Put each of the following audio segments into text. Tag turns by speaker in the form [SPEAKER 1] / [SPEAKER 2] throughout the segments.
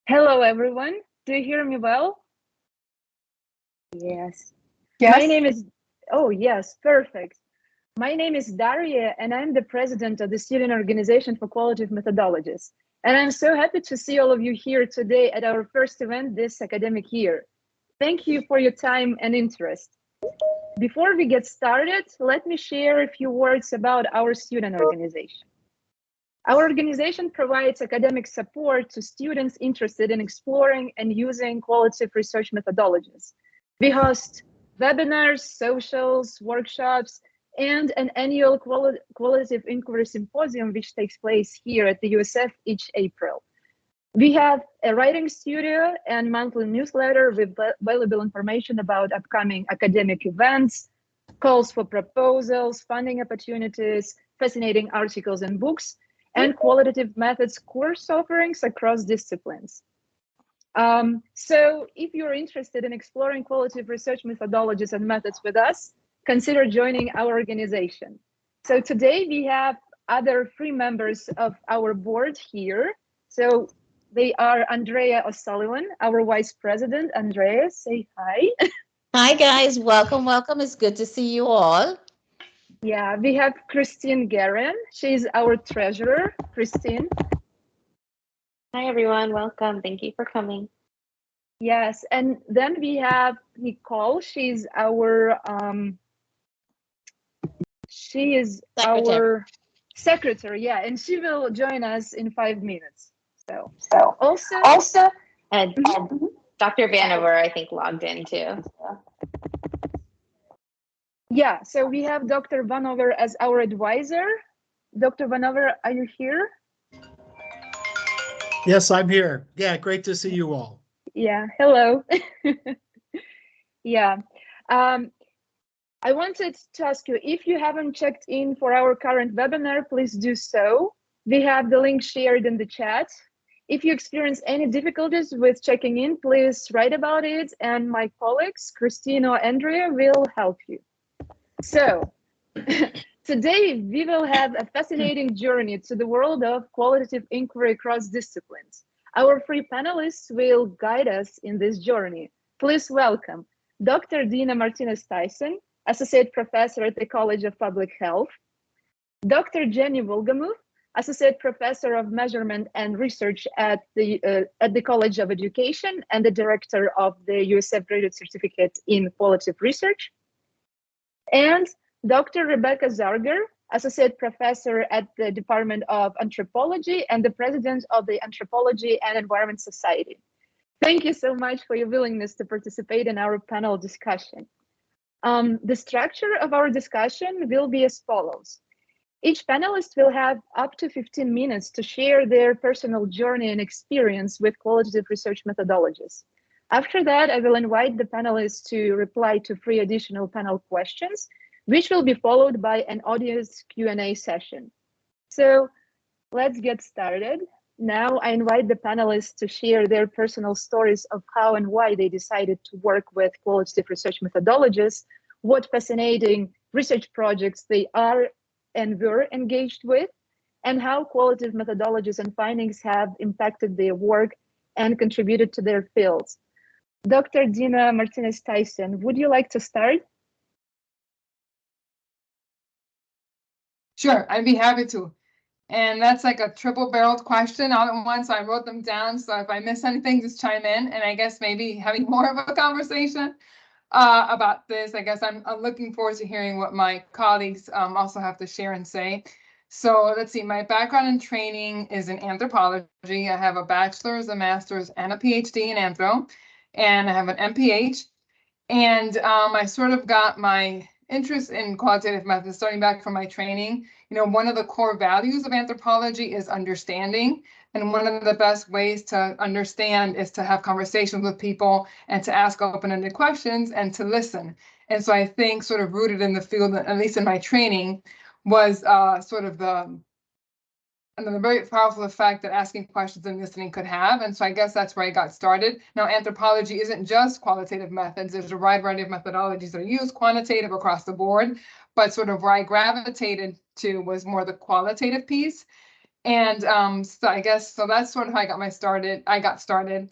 [SPEAKER 1] Hello, everyone. Do you hear me well? Yes.
[SPEAKER 2] Yes.
[SPEAKER 1] My name is, oh, yes, perfect. My name is Daria, and I'm the president of the Student Organization for Qualitative Methodologies. And I'm so happy to see all of you here today at our first event this academic year. Thank you for your time and interest. Before we get started, let me share a few words about our student organization. Our organization provides academic support to students interested in exploring and using qualitative research methodologies. We host webinars, socials, workshops, and an annual qualitative inquiry symposium, which takes place here at the USF each April. We have a writing studio and monthly newsletter with valuable information about upcoming academic events, calls for proposals, funding opportunities, fascinating articles and books, and qualitative methods course offerings across disciplines. So if you're interested in exploring qualitative research methodologies and methods with us, consider joining our organization. So today we have other 3 members of our board here. So they are Andrea O'Sullivan, our vice president. Andrea, say hi.
[SPEAKER 3] Hi guys, welcome, welcome. It's good to see you all.
[SPEAKER 1] Yeah, we have Christine Guerin. She's our treasurer. Christine.
[SPEAKER 4] Hi everyone, welcome. Thank you for coming.
[SPEAKER 1] Yes, and then we have Nicole. She's our our secretary, yeah, and she will join us in 5 minutes. So also
[SPEAKER 4] and Dr. Vanover, I think, logged in too.
[SPEAKER 1] Yeah, so we have Dr. Vanover as our advisor. Dr. Vanover, are you here?
[SPEAKER 2] Yes, I'm here. Yeah, great to see you all.
[SPEAKER 1] Yeah, hello. Yeah, I wanted to ask you, if you haven't checked in for our current webinar, please do so. We have the link shared in the chat. If you experience any difficulties with checking in, please write about it, and my colleagues, Christine or Andrea, will help you. So today we will have a fascinating journey to the world of qualitative inquiry across disciplines. Our 3 panelists will guide us in this journey. Please welcome Dr. Dina Martinez Tyson, Associate Professor at the College of Public Health, Dr. Jenni Wolgemuth, Associate Professor of Measurement and Research at the College of Education and the Director of the USF Graduate Certificate in Qualitative Research, and Dr. Rebecca Zarger, Associate Professor at the Department of Anthropology and the President of the Anthropology and Environment Society. Thank you so much for your willingness to participate in our panel discussion. The structure of our discussion will be as follows. Each panelist will have up to 15 minutes to share their personal journey and experience with qualitative research methodologies. After that, I will invite the panelists to reply to 3 additional panel questions, which will be followed by an audience Q&A session. So let's get started. Now I invite the panelists to share their personal stories of how and why they decided to work with qualitative research methodologies, what fascinating research projects they are and were engaged with, and how qualitative methodologies and findings have impacted their work and contributed to their fields. Dr. Dina Martinez Tyson, would you like to start?
[SPEAKER 5] Sure, I'd be happy to. And that's like a triple-barreled question all at once. So I wrote them down. So if I miss anything, just chime in. And I guess maybe having more of a conversation about this. I guess I'm looking forward to hearing what my colleagues also have to share and say. So let's see, my background and training is in anthropology. I have a bachelor's, a master's, and a PhD in anthro, and I have an MPH. And I sort of got my interest in qualitative methods starting back from my training. You know, one of the core values of anthropology is understanding. And one of the best ways to understand is to have conversations with people and to ask open-ended questions and to listen. And so I think sort of rooted in the field, at least in my training, was sort of the the very powerful effect that asking questions and listening could have. And so I guess that's where I got started. Now, anthropology isn't just qualitative methods. There's a wide variety of methodologies that are used, quantitative across the board, but sort of where I gravitated to was more the qualitative piece. And so I guess, so that's sort of how I got started.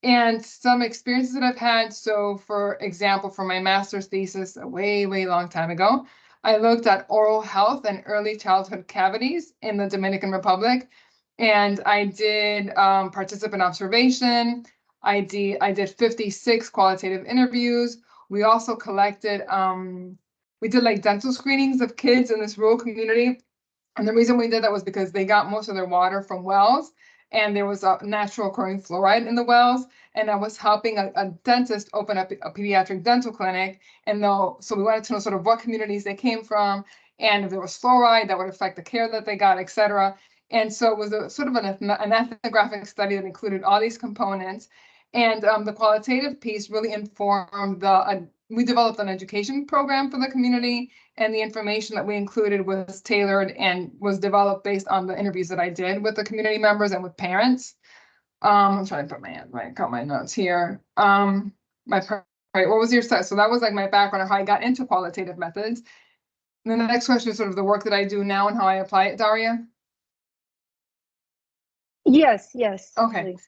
[SPEAKER 5] And some experiences that I've had. So for example, for my master's thesis a way long time ago, I looked at oral health and early childhood cavities in the Dominican Republic. And I did participant observation. I did 56 qualitative interviews. We also collected, we did like dental screenings of kids in this rural community. And the reason we did that was because they got most of their water from wells, and there was a natural occurring fluoride in the wells. And I was helping a dentist open up a pediatric dental clinic. And so we wanted to know sort of what communities they came from, and if there was fluoride that would affect the care that they got, et cetera. And so it was a sort of an ethnographic study that included all these components. And the qualitative piece really informed we developed an education program for the community, and the information that we included was tailored and was developed based on the interviews that I did with the community members and with parents. I'm trying to put my notes here. What was your set? So that was like my background of how I got into qualitative methods. And then the next question is sort of the work that I do now and how I apply it, Daria.
[SPEAKER 1] Yes.
[SPEAKER 5] Okay.
[SPEAKER 1] Please.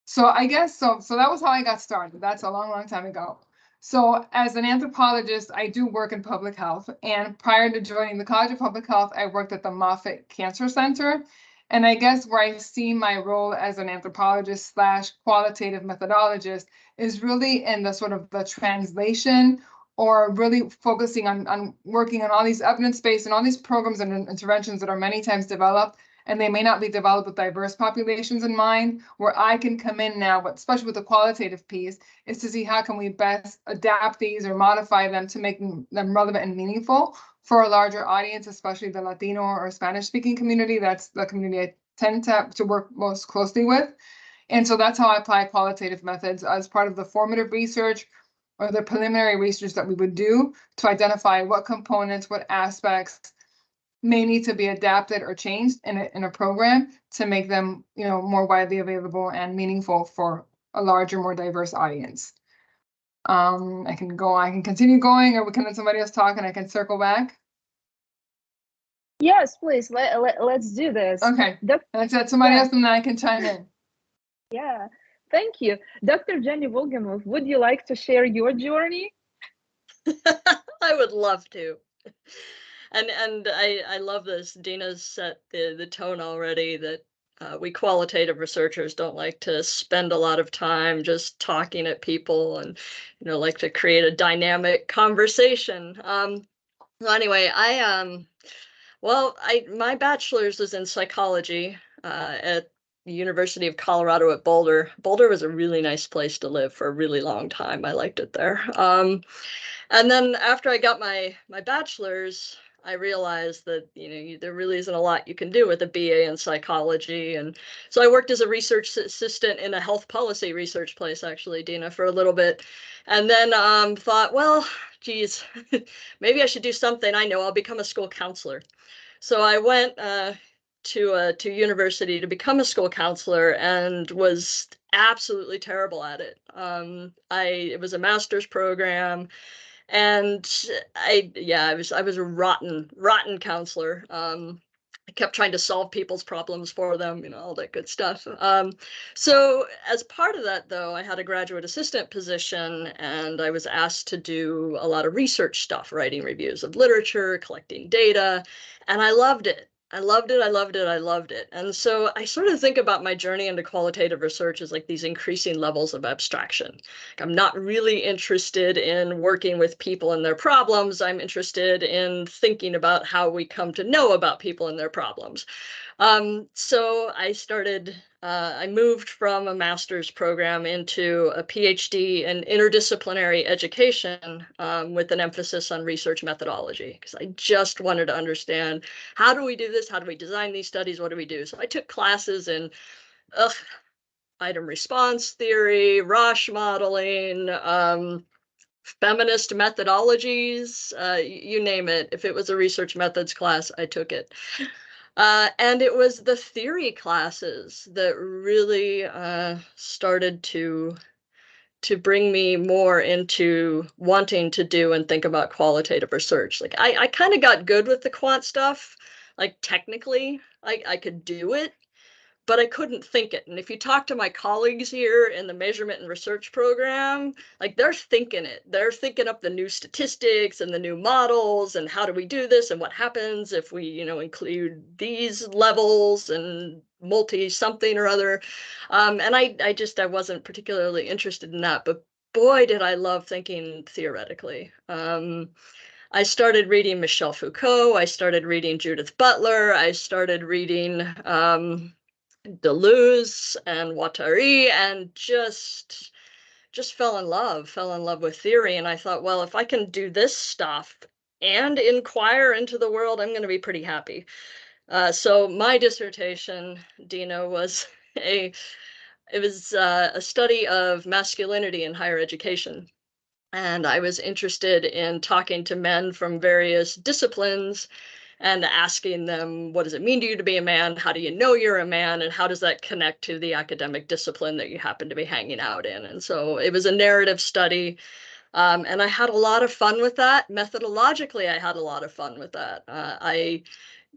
[SPEAKER 5] So I guess, so that was how I got started. That's a long time ago. So as an anthropologist, I do work in public health. And prior to joining the College of Public Health, I worked at the Moffitt Cancer Center. And I guess where I see my role as an anthropologist / qualitative methodologist is really in the sort of the translation, or really focusing on working on all these evidence-based and all these programs and interventions that are many times developed, and they may not be developed with diverse populations in mind. Where I can come in now, but especially with the qualitative piece, is to see how can we best adapt these or modify them to make them relevant and meaningful for a larger audience, especially the Latino or Spanish-speaking community. That's the community I tend to work most closely with. And so that's how I apply qualitative methods as part of the formative research or the preliminary research that we would do to identify what components, what aspects may need to be adapted or changed in a program to make them, more widely available and meaningful for a larger, more diverse audience. I can continue going, or we can let somebody else talk and I can circle back.
[SPEAKER 1] Yes, please. Let's do this.
[SPEAKER 5] Okay. Let's let somebody else and then I can chime in.
[SPEAKER 1] Yeah. Thank you. Dr. Jenni Wolgemuth, would you like to share your journey?
[SPEAKER 6] I would love to. And I love this. Dina's set the tone already, that we qualitative researchers don't like to spend a lot of time just talking at people, and like to create a dynamic conversation. So anyway, my bachelor's was in psychology at the University of Colorado at Boulder. Boulder was a really nice place to live for a really long time. I liked it there. And then after I got my bachelor's, I realized that there really isn't a lot you can do with a BA in psychology. And so I worked as a research assistant in a health policy research place, actually, Dina, for a little bit. And then thought, well, geez, maybe I should do something. I know, I'll become a school counselor. So I went to university to become a school counselor and was absolutely terrible at it. It was a master's program. And I was a rotten counselor. I kept trying to solve people's problems for them, all that good stuff. So as part of that, though, I had a graduate assistant position, and I was asked to do a lot of research stuff, writing reviews of literature, collecting data, and I loved it. I loved it. And so I sort of think about my journey into qualitative research as like these increasing levels of abstraction. I'm not really interested in working with people and their problems. I'm interested in thinking about how we come to know about people and their problems. So I moved from a master's program into a PhD in interdisciplinary education with an emphasis on research methodology, because I just wanted to understand, how do we do this? How do we design these studies? What do we do? So I took classes in item response theory, Roche modeling, feminist methodologies, you name it. If it was a research methods class, I took it. And it was the theory classes that really started to bring me more into wanting to do and think about qualitative research. Like I kind of got good with the quant stuff, like technically I could do it, but I couldn't think it. And if you talk to my colleagues here in the measurement and research program, like they're thinking it. They're thinking up the new statistics and the new models and how do we do this and what happens if we, include these levels and multi something or other. And I wasn't particularly interested in that, but boy, did I love thinking theoretically. I started reading Michel Foucault. I started reading Judith Butler. I started reading Deleuze and Guattari, and just fell in love with theory. And I thought, well, if I can do this stuff and inquire into the world, I'm going to be pretty happy. So my dissertation, Dina, was a study of masculinity in higher education. And I was interested in talking to men from various disciplines and asking them, what does it mean to you to be a man? How do you know you're a man? And how does that connect to the academic discipline that you happen to be hanging out in? And so it was a narrative study. And I had a lot of fun with that. Methodologically, I had a lot of fun with that. I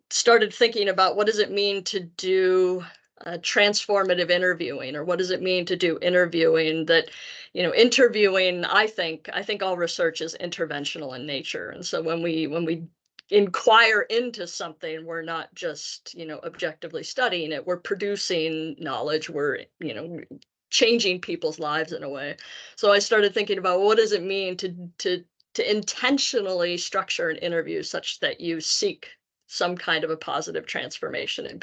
[SPEAKER 6] started thinking about what does it mean to do transformative interviewing, or what does it mean to do interviewing that, interviewing, I think all research is interventional in nature. And so when we inquire into something, we're not just, objectively studying it, we're producing knowledge, we're, changing people's lives in a way. So I started thinking about what does it mean to intentionally structure an interview such that you seek some kind of a positive transformation in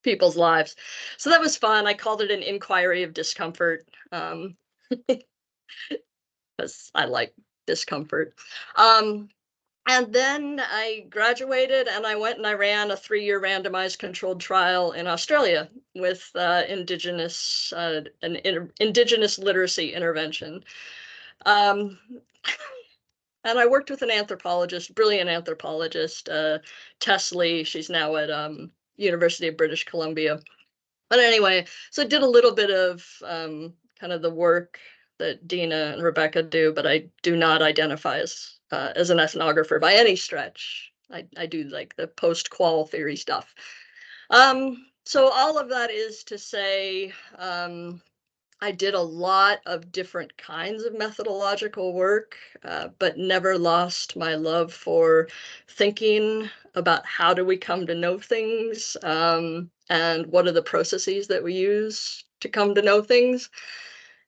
[SPEAKER 6] people's lives. So that was fun. I called it an inquiry of discomfort, because I like discomfort. And then I graduated and I went and I ran a 3-year randomized controlled trial in Australia with Indigenous literacy intervention. And I worked with an anthropologist, brilliant anthropologist, Tess Lee. She's now at University of British Columbia. But anyway, so I did a little bit of kind of the work that Dina and Rebecca do, but I do not identify as an ethnographer by any stretch. I do like the post-qual theory stuff. So all of that is to say, I did a lot of different kinds of methodological work, but never lost my love for thinking about how do we come to know things, and what are the processes that we use to come to know things.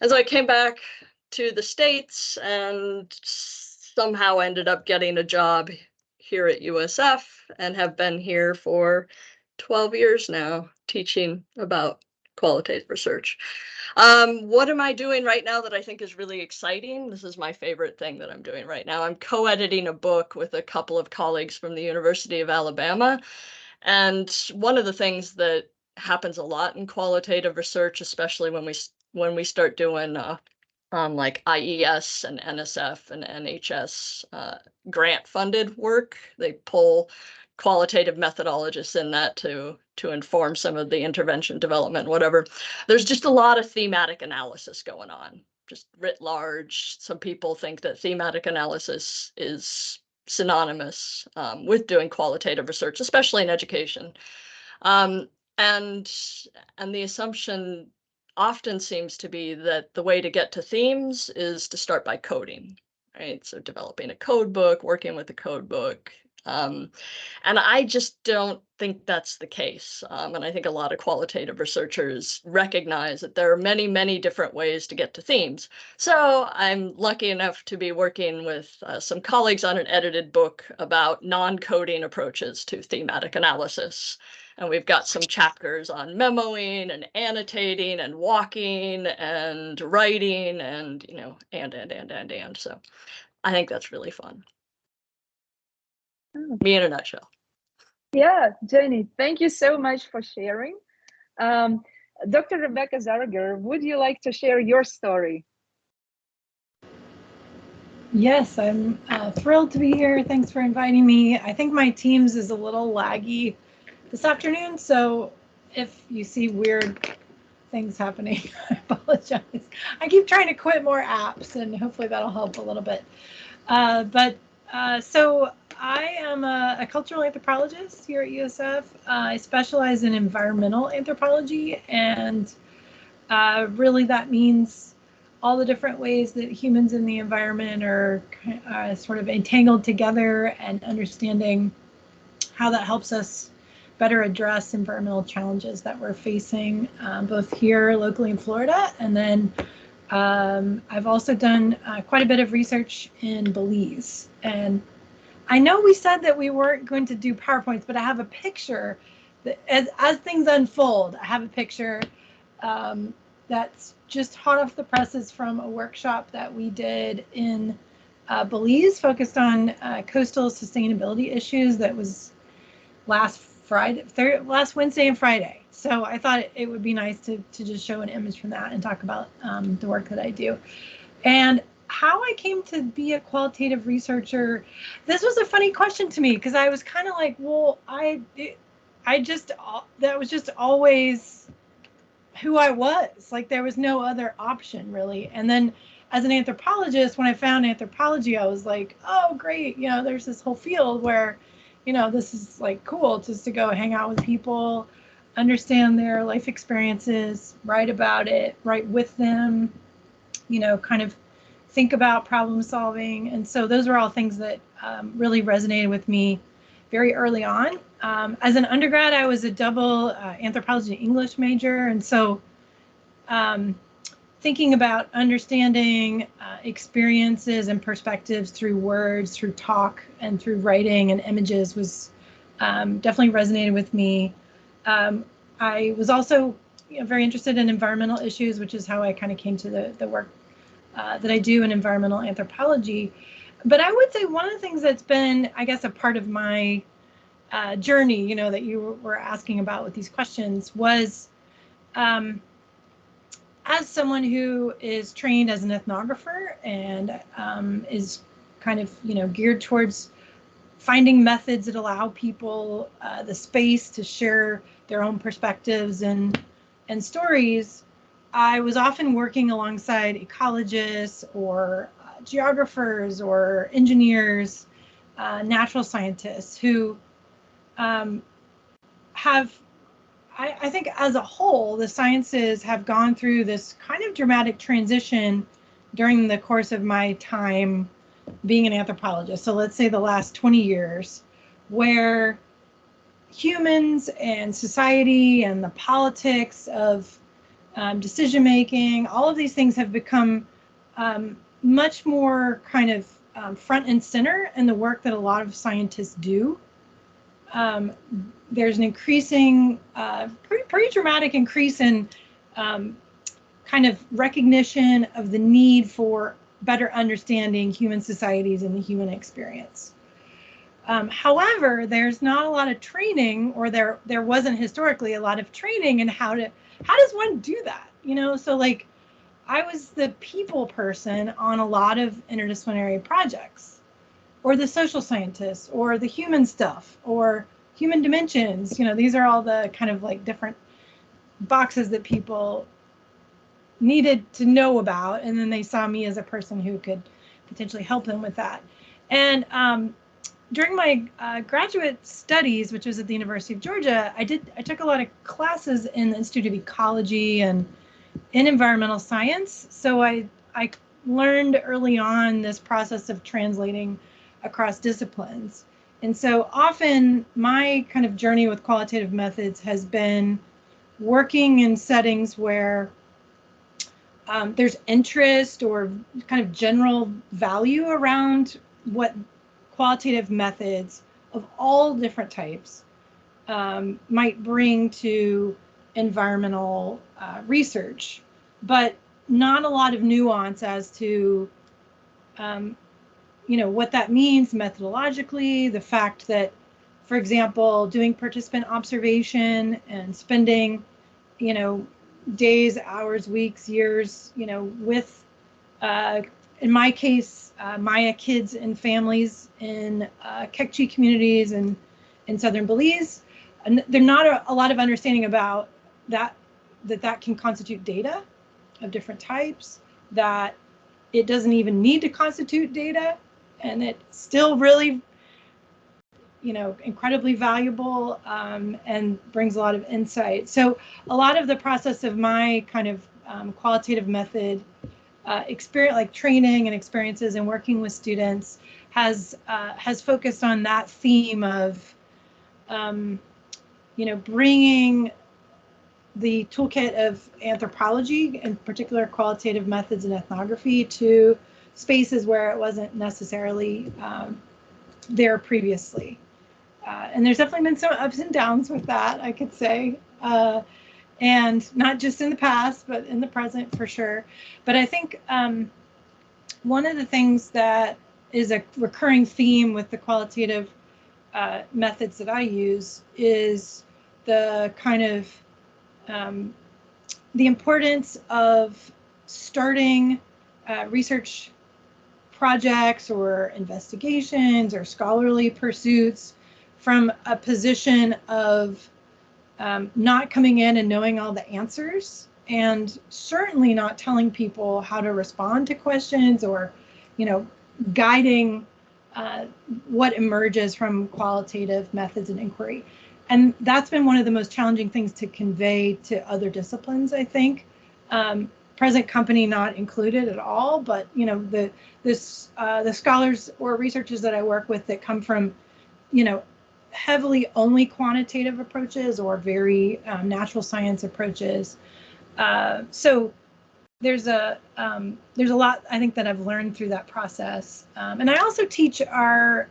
[SPEAKER 6] And so I came back to the States and somehow ended up getting a job here at USF and have been here for 12 years now teaching about qualitative research. What am I doing right now that I think is really exciting? This is my favorite thing that I'm doing right now. I'm co-editing a book with a couple of colleagues from the University of Alabama. And one of the things that happens a lot in qualitative research, especially when we start doing like IES and NSF and NHS grant funded work, they pull qualitative methodologists in that to inform some of the intervention development, whatever. There's just a lot of thematic analysis going on, just writ large. Some people think that thematic analysis is synonymous with doing qualitative research, especially in education. And the assumption often seems to be that the way to get to themes is to start by coding, right? So developing a code book, working with a code book. And I just don't think that's the case. And I think a lot of qualitative researchers recognize that there are many, many different ways to get to themes. So I'm lucky enough to be working with some colleagues on an edited book about non-coding approaches to thematic analysis. And we've got some chapters on memoing and annotating and walking and writing and, and. So I think that's really fun. Me in a nutshell.
[SPEAKER 1] Yeah, Jenni, thank you so much for sharing. Dr. Rebecca Zarger, would you like to share your story?
[SPEAKER 7] Yes, I'm thrilled to be here. Thanks for inviting me. I think my Teams is a little laggy, this afternoon. So if you see weird things happening, I apologize. I keep trying to quit more apps, and hopefully that'll help a little bit. So I am a cultural anthropologist here at USF. I specialize in environmental anthropology, and really that means all the different ways that humans in the environment are sort of entangled together, and understanding how that helps us better address environmental challenges that we're facing, both here locally in Florida, and then I've also done quite a bit of research in Belize. And I know we said that we weren't going to do PowerPoints, but I have a picture that as things unfold, I have a picture that's just hot off the presses from a workshop that we did in Belize, focused on coastal sustainability issues. That was last Wednesday and Friday. So I thought it would be nice to just show an image from that and talk about the work that I do. And how I came to be a qualitative researcher, this was a funny question to me, because I was kind of like, well, that was just always who I was. Like, there was no other option really. And then as an anthropologist, when I found anthropology, I was like, oh, great. You know, there's this whole field where, you know, this is like cool just to go hang out with people, understand their life experiences, write about it, write with them, you know, kind of think about problem solving. And so those were all things that really resonated with me very early on. As an undergrad, I was a double anthropology English major. And so thinking about understanding experiences and perspectives through words, through talk, and through writing and images was definitely resonated with me. I was also very interested in environmental issues, which is how I kind of came to the work that I do in environmental anthropology. But I would say one of the things that's been, I guess, a part of my journey, you know, that you were asking about with these questions was, as someone who is trained as an ethnographer and is kind of, you know, geared towards finding methods that allow people the space to share their own perspectives and stories, I was often working alongside ecologists or geographers or engineers, natural scientists who have, I think as a whole, the sciences have gone through this kind of dramatic transition during the course of my time being an anthropologist. So let's say the last 20 years, where humans and society and the politics of decision making, all of these things have become much more kind of front and center in the work that a lot of scientists do. There's an increasing, pretty dramatic increase in kind of recognition of the need for better understanding human societies and the human experience. However, there's not a lot of training, or there wasn't historically a lot of training in how does one do that? You know, so like I was the people person on a lot of interdisciplinary projects, or the social scientists, or the human stuff, or human dimensions. You know, these are all the kind of like different boxes that people needed to know about, and then they saw me as a person who could potentially help them with that. And during my graduate studies, which was at the University of Georgia, I took a lot of classes in the Institute of Ecology and in environmental science. So I learned early on this process of translating across disciplines. And so often my kind of journey with qualitative methods has been working in settings where there's interest or kind of general value around what qualitative methods of all different types might bring to environmental research, but not a lot of nuance as to you know, what that means methodologically, the fact that, for example, doing participant observation and spending, you know, days, hours, weeks, years, you know, with, in my case, Maya kids and families in Kekchi communities in southern Belize, and there's not a lot of understanding about that can constitute data of different types, that it doesn't even need to constitute data, and it's still really, incredibly valuable, and brings a lot of insight. So a lot of the process of my kind of qualitative method experience, like training and experiences and working with students, has focused on that theme of bringing the toolkit of anthropology, in particular qualitative methods and ethnography, to spaces where it wasn't necessarily there previously. And there's definitely been some ups and downs with that, I could say. And not just in the past, but in the present for sure. But I think one of the things that is a recurring theme with the qualitative methods that I use is the kind of the importance of starting research projects or investigations or scholarly pursuits from a position of not coming in and knowing all the answers, and certainly not telling people how to respond to questions or, guiding what emerges from qualitative methods and inquiry. And that's been one of the most challenging things to convey to other disciplines, I think. Present company not included at all, but the scholars or researchers that I work with that come from, heavily only quantitative approaches or very natural science approaches. So there's a lot, I think, that I've learned through that process. And I also teach our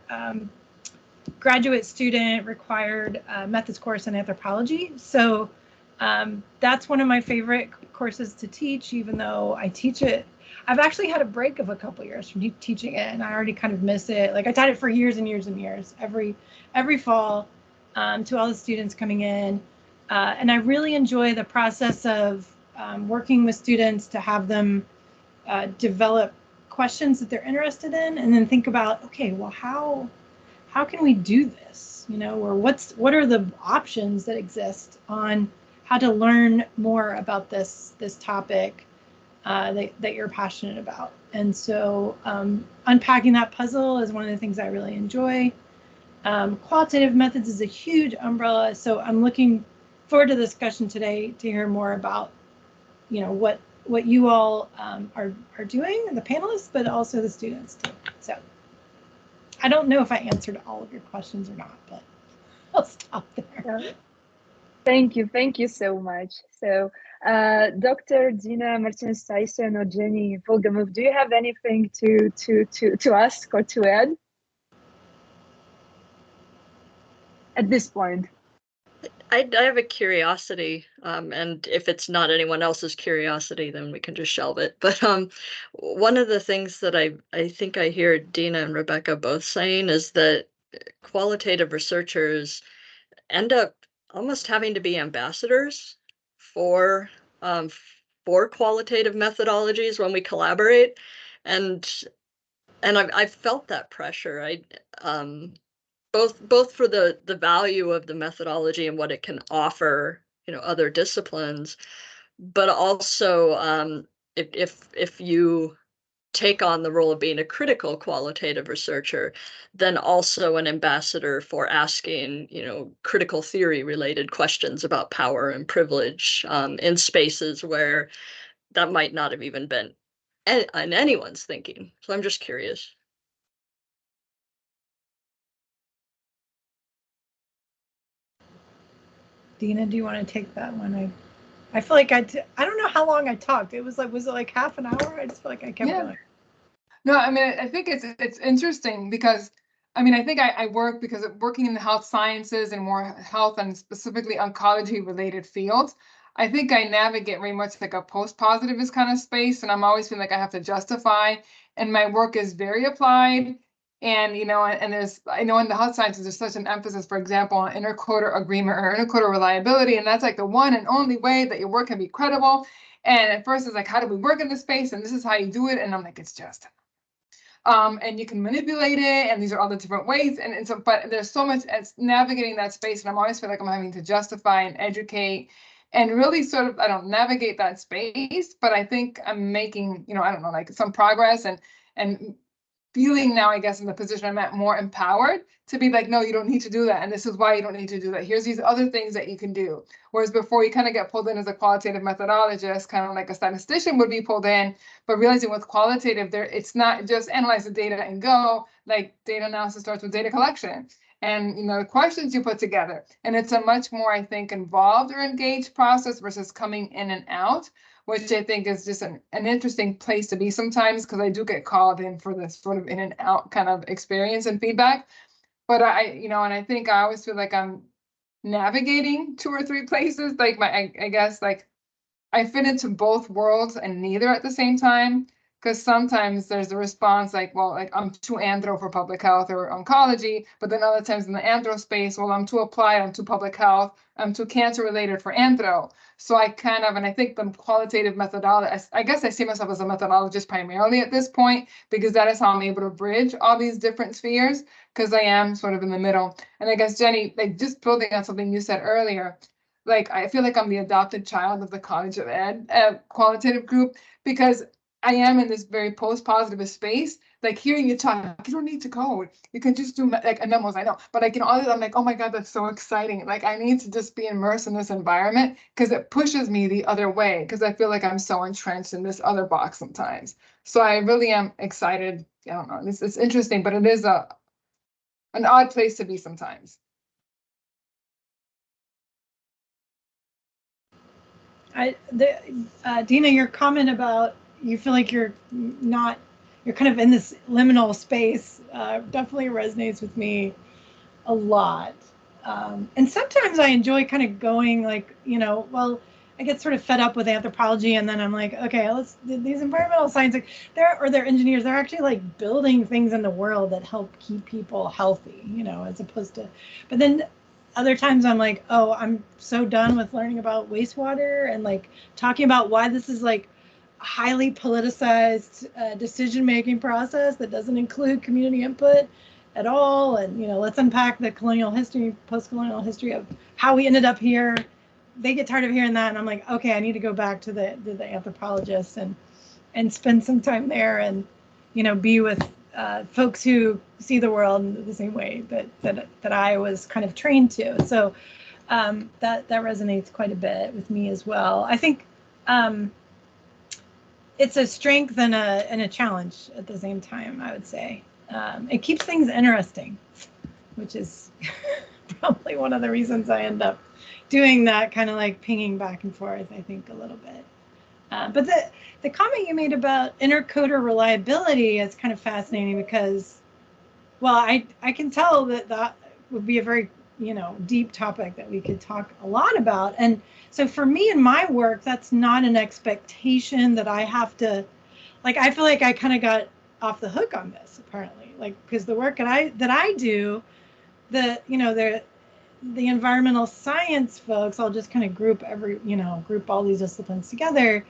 [SPEAKER 7] graduate student required methods course in anthropology. So that's one of my favorite courses to teach, even though I teach it. I've actually had a break of a couple of years from teaching it, and I already kind of miss it. Like, I taught it for years and years and years, every fall, to all the students coming in. And I really enjoy the process of working with students to have them develop questions that they're interested in, and then think about, okay, well, how can we do this? Or what are the options that exist on how to learn more about this topic that you're passionate about. And so unpacking that puzzle is one of the things I really enjoy. Qualitative methods is a huge umbrella, so I'm looking forward to the discussion today to hear more about what you all are doing, the panelists, but also the students too. So I don't know if I answered all of your questions or not, but I'll stop there.
[SPEAKER 1] Yeah. Thank you so much. So Dr. Dina, Martinez Tyson, or Jenni Wolgemuth, do you have anything to ask or to add at this point?
[SPEAKER 6] I have a curiosity, and if it's not anyone else's curiosity, then we can just shelve it. But one of the things that I think I hear Dina and Rebecca both saying is that qualitative researchers end up almost having to be ambassadors for qualitative methodologies when we collaborate, and I've felt that pressure. Both for the value of the methodology and what it can offer, other disciplines, but also if you take on the role of being a critical qualitative researcher, then also an ambassador for asking, critical theory related questions about power and privilege in spaces where that might not have even been in anyone's thinking. So I'm just curious.
[SPEAKER 7] Dina, do you want to take that one? I feel like I don't know how long I talked. Was it like half an hour? I just feel like I kept going.
[SPEAKER 5] No, I mean, I think it's interesting because, I mean, I think I work because of working in the health sciences and more health and specifically oncology related fields. I think I navigate very much like a post-positivist kind of space, and I'm always feeling like I have to justify, and my work is very applied. And, and I know in the health sciences, there's such an emphasis, for example, on interquarter agreement or interquarter reliability. And that's like the one and only way that your work can be credible. And at first it's like, how do we work in this space? And this is how you do it. And I'm like, it's just. And you can manipulate it, and these are all the different ways. And so, but there's so much as navigating that space, and I'm always feel like I'm having to justify and educate and really sort of, I don't navigate that space, but I think I'm making, I don't know, like some progress and feeling now, I guess, in the position I'm at, more empowered to be like, no, you don't need to do that. And this is why you don't need to do that. Here's these other things that you can do. Whereas before, you kind of get pulled in as a qualitative methodologist, kind of like a statistician would be pulled in, but realizing with qualitative, it's not just analyze the data and go. Like data analysis starts with data collection and the questions you put together. And it's a much more, I think, involved or engaged process versus coming in and out, which I think is just an interesting place to be sometimes, because I do get called in for this sort of in and out kind of experience and feedback. But and I think I always feel like I'm navigating 2 or 3 places. Like I guess like I fit into both worlds and neither at the same time. Because sometimes there's a response like, well, like I'm too anthro for public health or oncology, but then other times in the anthro space, well, I'm too applied, I'm too public health, I'm too cancer related for anthro. So I kind of, and I think the qualitative methodology, I guess I see myself as a methodologist primarily at this point, because that is how I'm able to bridge all these different spheres, because I am sort of in the middle. And I guess, Jenni, like just building on something you said earlier, like I feel like I'm the adopted child of the College of Ed qualitative group, because I am in this very post-positive space. Like hearing you talk, you don't need to code. You can just do like memos, I know. But like, I'm like, oh my God, that's so exciting. Like I need to just be immersed in this environment, because it pushes me the other way, because I feel like I'm so entrenched in this other box sometimes. So I really am excited. I don't know, it's interesting, but it is an odd place to be sometimes.
[SPEAKER 7] Dina, your comment about you feel like you're kind of in this liminal space definitely resonates with me a lot. And sometimes I enjoy kind of going like, well, I get sort of fed up with anthropology, and then I'm like, okay, these environmental science, like they're engineers, they're actually like building things in the world that help keep people healthy, as opposed to, but then other times I'm like, oh, I'm so done with learning about wastewater and like talking about why this is like a highly politicized decision-making process that doesn't include community input at all. And, let's unpack the colonial history, post-colonial history of how we ended up here. They get tired of hearing that. And I'm like, okay, I need to go back to the anthropologists and spend some time there and, be with folks who see the world in the same way that I was kind of trained to. So that resonates quite a bit with me as well. I think it's a strength and a challenge at the same time, I would say. It keeps things interesting, which is probably one of the reasons I end up doing that kind of like pinging back and forth, I think, a little bit. But the comment you made about intercoder reliability is kind of fascinating, because, well, I can tell that would be a very, deep topic that we could talk a lot about. And so for me in my work, that's not an expectation that I have to, like, I feel like I kind of got off the hook on this, apparently, like, because the work that I do, the environmental science folks, I'll just kind of group all these disciplines together.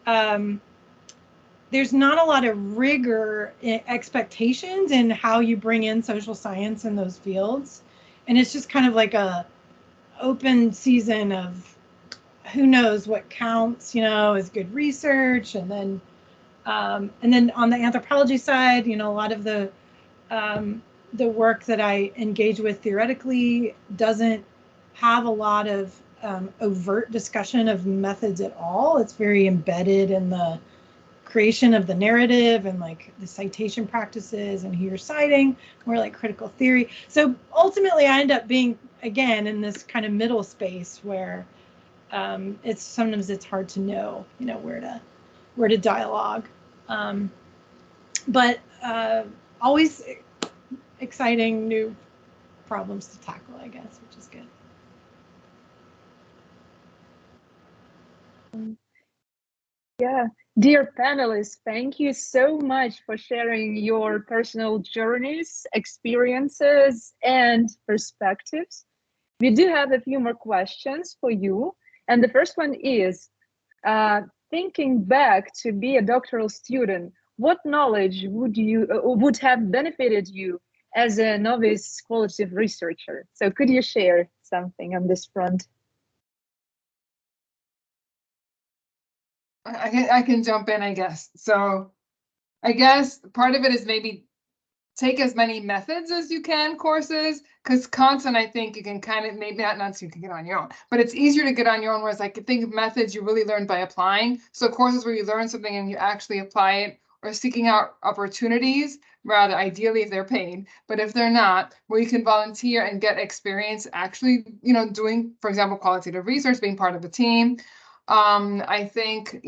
[SPEAKER 7] There's not a lot of rigor expectations in how you bring in social science in those fields. And it's just kind of like a open season of who knows what counts, as good research. And then on the anthropology side, a lot of the work that I engage with theoretically doesn't have a lot of overt discussion of methods at all. It's very embedded in the creation of the narrative and like the citation practices and who you're citing, more like critical theory. So ultimately I end up being, again, in this kind of middle space where sometimes it's hard to know, where to dialogue. But always exciting new problems to tackle, I guess, which is good.
[SPEAKER 1] Yeah, dear panelists, thank you so much for sharing your personal journeys, experiences, and perspectives. We do have a few more questions for you. And the first one is, thinking back to be a doctoral student, what knowledge would have benefited you as a novice qualitative researcher? So could you share something on this front?
[SPEAKER 5] I can jump in, I guess. So I guess part of it is maybe take as many methods as you can courses, because content, I think you can kind of, maybe not so you can get on your own, but it's easier to get on your own, whereas I could think of methods you really learn by applying. So courses where you learn something and you actually apply it, or seeking out opportunities, rather ideally if they're paid, but if they're not, where you can volunteer and get experience actually, doing, for example, qualitative research, being part of a team. I think,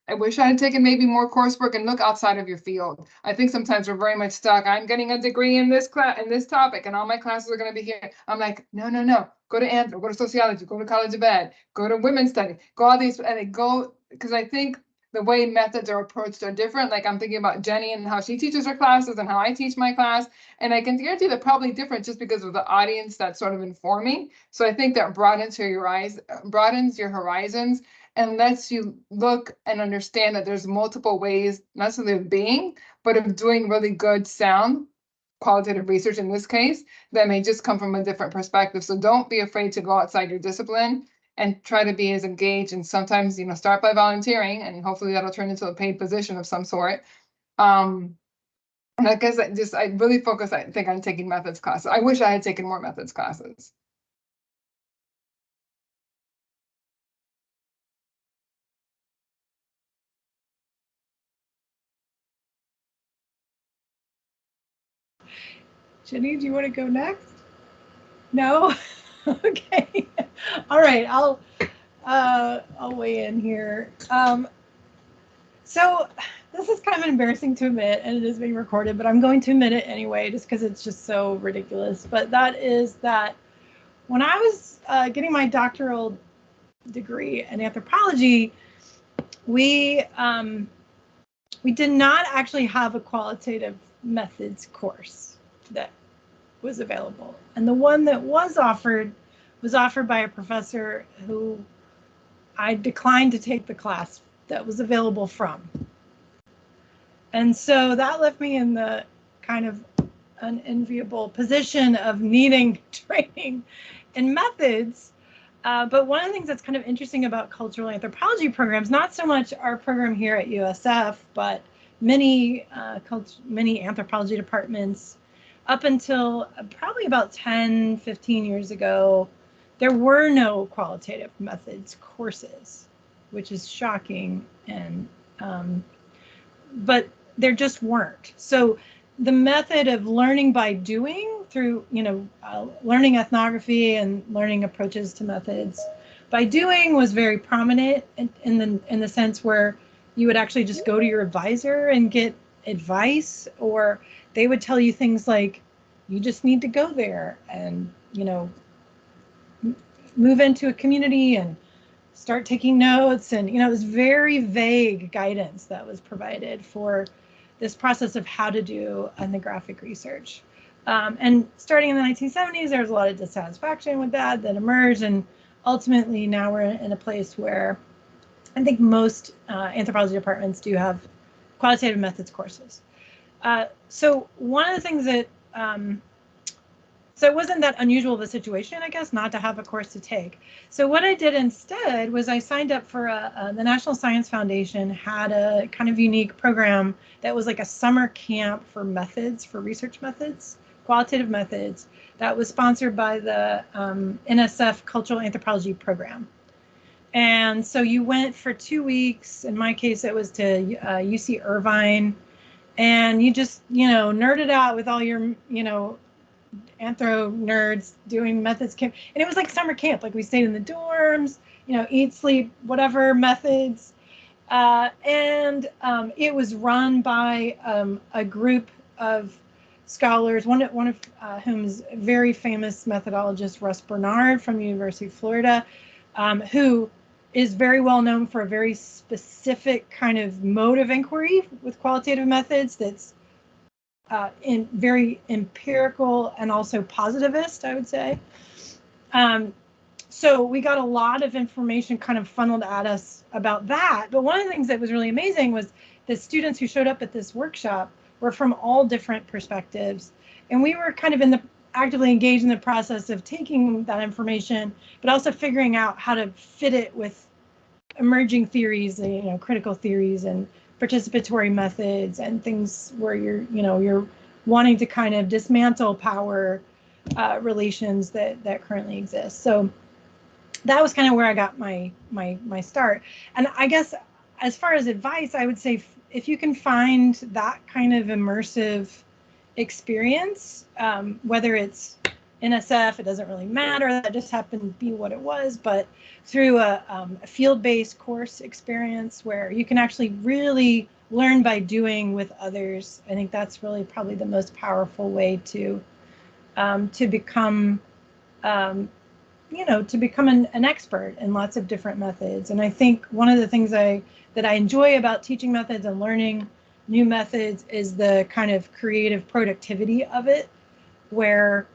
[SPEAKER 5] I wish I had taken maybe more coursework and look outside of your field. I think sometimes we're very much stuck. I'm getting a degree in this class, in this topic, and all my classes are going to be here. I'm like, no. Go to Anthro, go to sociology, go to College of Ed, go to women's study, go all these, and they go, because I think the way methods are approached are different. Like I'm thinking about Jenni and how she teaches her classes and how I teach my class. And I can guarantee they're probably different just because of the audience that's sort of informing. So I think that broadens your horizons and lets you look and understand that there's multiple ways, not necessarily of being, but of doing really good, sound, qualitative research in this case, that may just come from a different perspective. So don't be afraid to go outside your discipline and try to be as engaged. And sometimes, start by volunteering, and hopefully that'll turn into a paid position of some sort. And I guess I really focus, I think, on taking methods classes. I wish I had taken more methods classes.
[SPEAKER 7] Jenni, do you want to go next? No? Okay. All right, I'll weigh in here. So this is kind of embarrassing to admit, and it is being recorded, but I'm going to admit it anyway, just because it's just so ridiculous. But that is that when I was getting my doctoral degree in anthropology, we did not actually have a qualitative methods course that was available. And the one that was offered by a professor who I declined to take the class that was available from. And so that left me in the kind of unenviable position of needing training in methods. But one of the things that's kind of interesting about cultural anthropology programs, not so much our program here at USF, but many anthropology departments, up until probably about 10, 15 years ago, there were no qualitative methods courses, which is shocking, and but there just weren't. So the method of learning by doing through, learning ethnography and learning approaches to methods by doing was very prominent in the sense where you would actually just go to your advisor and get advice, or they would tell you things like, you just need to go there and, move into a community and start taking notes. And, it was very vague guidance that was provided for this process of how to do ethnographic research. And starting in the 1970s, there was a lot of dissatisfaction with that emerged. And ultimately, now we're in a place where I think most anthropology departments do have qualitative methods courses. So one of the things that, so it wasn't that unusual of a situation, I guess, not to have a course to take. So what I did instead was I signed up for the National Science Foundation had a kind of unique program that was like a summer camp for methods, for research methods, qualitative methods, that was sponsored by the NSF Cultural Anthropology Program. And so you went for 2 weeks. In my case, it was to UC Irvine, and you just, nerded out with all your, anthro nerds doing methods camp. And it was like summer camp, like we stayed in the dorms, eat, sleep, whatever methods. And it was run by a group of scholars, one of whom is a very famous methodologist, Russ Bernard from the University of Florida, who is very well known for a very specific kind of mode of inquiry with qualitative methods that's in very empirical and also positivist, I would say. So we got a lot of information kind of funneled at us about that. But one of the things that was really amazing was the students who showed up at this workshop were from all different perspectives. And we were kind of actively engaged in the process of taking that information, but also figuring out how to fit it with emerging theories, critical theories and participatory methods and things where you're wanting to kind of dismantle power relations that currently exist. So that was kind of where I got my start. And I guess as far as advice, I would say if you can find that kind of immersive experience, whether it's NSF, it doesn't really matter, that just happened to be what it was, but through a field-based course experience where you can actually really learn by doing with others, I think that's really probably the most powerful way to become to become an expert in lots of different methods. And I think one of the things that I enjoy about teaching methods and learning new methods is the kind of creative productivity of it, where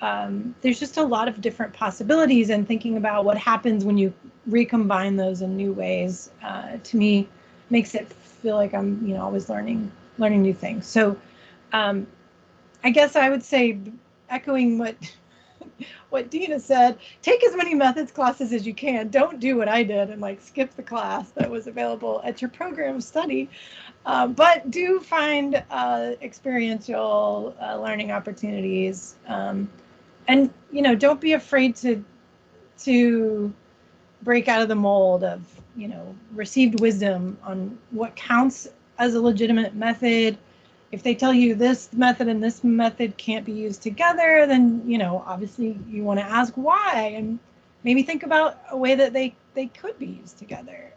[SPEAKER 7] there's just a lot of different possibilities, and thinking about what happens when you recombine those in new ways, to me, makes it feel like I'm always learning new things. So I guess I would say, echoing what Dina said, take as many methods classes as you can. Don't do what I did and skip the class that was available at your program of study, but do find experiential learning opportunities, and don't be afraid to break out of the mold of received wisdom on what counts as a legitimate method. If they tell you this method and this method can't be used together, then obviously you want to ask why, and maybe think about a way that they could be used together.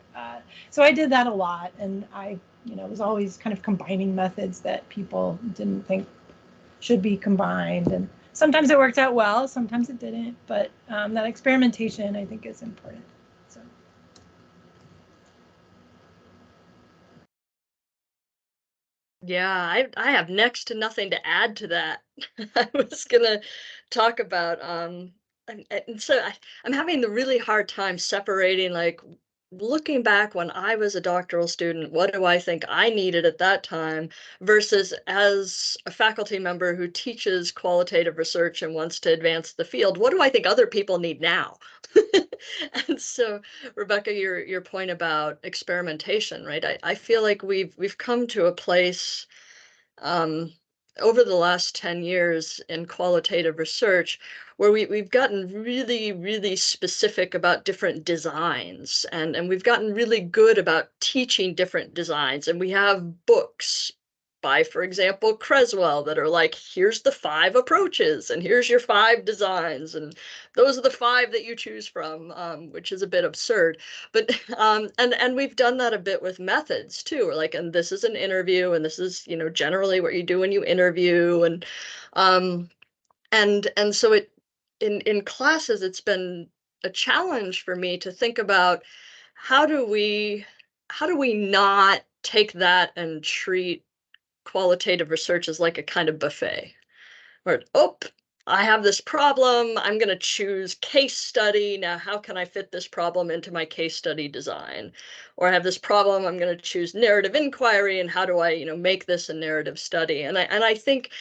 [SPEAKER 7] So I did that a lot, and I was always kind of combining methods that people didn't think should be combined, and sometimes it worked out well, sometimes it didn't, but that experimentation I think is important. So.
[SPEAKER 6] Yeah, I have next to nothing to add to that. I was gonna talk about I'm having the really hard time separating, looking back when I was a doctoral student, what do I think I needed at that time versus as a faculty member who teaches qualitative research and wants to advance the field, what do I think other people need now? And so, Rebecca, your point about experimentation, right? I feel like we've come to a place over the last 10 years in qualitative research where we've gotten really, really specific about different designs, and we've gotten really good about teaching different designs. And we have books by, for example, Creswell, that are like, here's the 5 approaches, and here's your 5 designs, and those are the 5 that you choose from, which is a bit absurd. But and we've done that a bit with methods too. We're like, and this is an interview, and this is generally what you do when you interview, and so it in classes it's been a challenge for me to think about how do we not take that and treat qualitative research is like a kind of buffet where, oh, I have this problem, I'm going to choose case study. Now, how can I fit this problem into my case study design? Or I have this problem, I'm going to choose narrative inquiry, and how do I, make this a narrative study? And I think,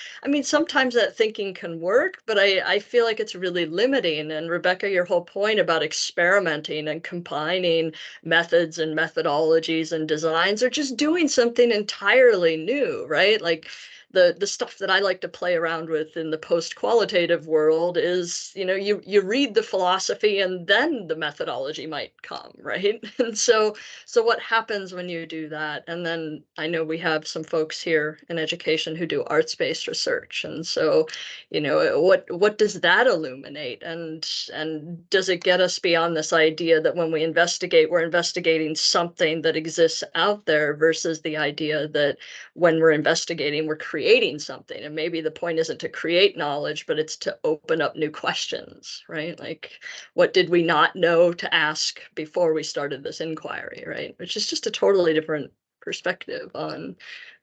[SPEAKER 6] sometimes that thinking can work, but I feel like it's really limiting. And Rebecca, your whole point about experimenting and combining methods and methodologies and designs, or just doing something entirely new, right? Like, the stuff that I like to play around with in the post-qualitative world is, you read the philosophy and then the methodology might come, right? And so what happens when you do that? And then I know we have some folks here in education who do arts-based research. And so, what does that illuminate? And does it get us beyond this idea that when we investigate, we're investigating something that exists out there versus the idea that when we're investigating, we're creating something, and maybe the point isn't to create knowledge, but it's to open up new questions, right? Like, what did we not know to ask before we started this inquiry, right? Which is just a totally different perspective on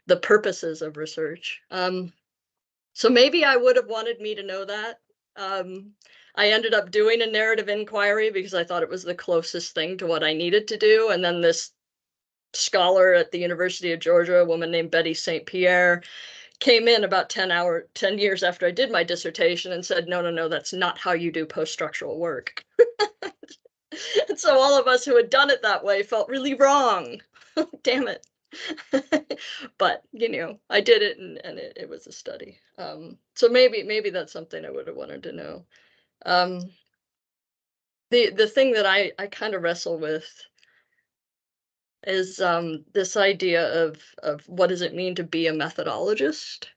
[SPEAKER 6] the purposes of research. So maybe I would have wanted me to know that. I ended up doing a narrative inquiry because I thought it was the closest thing to what I needed to do, and then this scholar at the University of Georgia, a woman named Betty St. Pierre, came in about 10 years after I did my dissertation and said, no, that's not how you do post-structural work. And so all of us who had done it that way felt really wrong. Damn it. But, I did it, and it was a study. So maybe that's something I would have wanted to know. The thing that I kind of wrestle with is this idea of what does it mean to be a methodologist?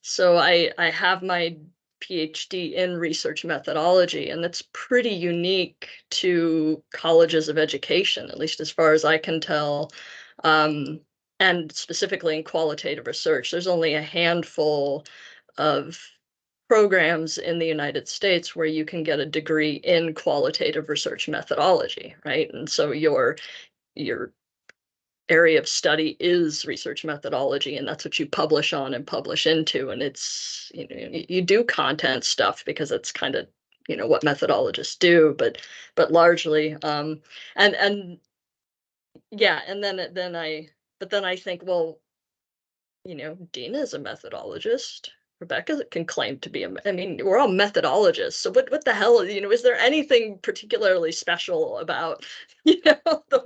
[SPEAKER 6] So I have my PhD in research methodology, and that's pretty unique to colleges of education, at least as far as I can tell, and specifically in qualitative research. There's only a handful of programs in the United States where you can get a degree in qualitative research methodology, right? And so your area of study is research methodology, and that's what you publish on and publish into. And it's, you do content stuff because it's kind of, what methodologists do, but largely, and yeah, and then I think, well, Dina is a methodologist. Rebecca can claim to be I mean, we're all methodologists. So what the hell, is there anything particularly special about, the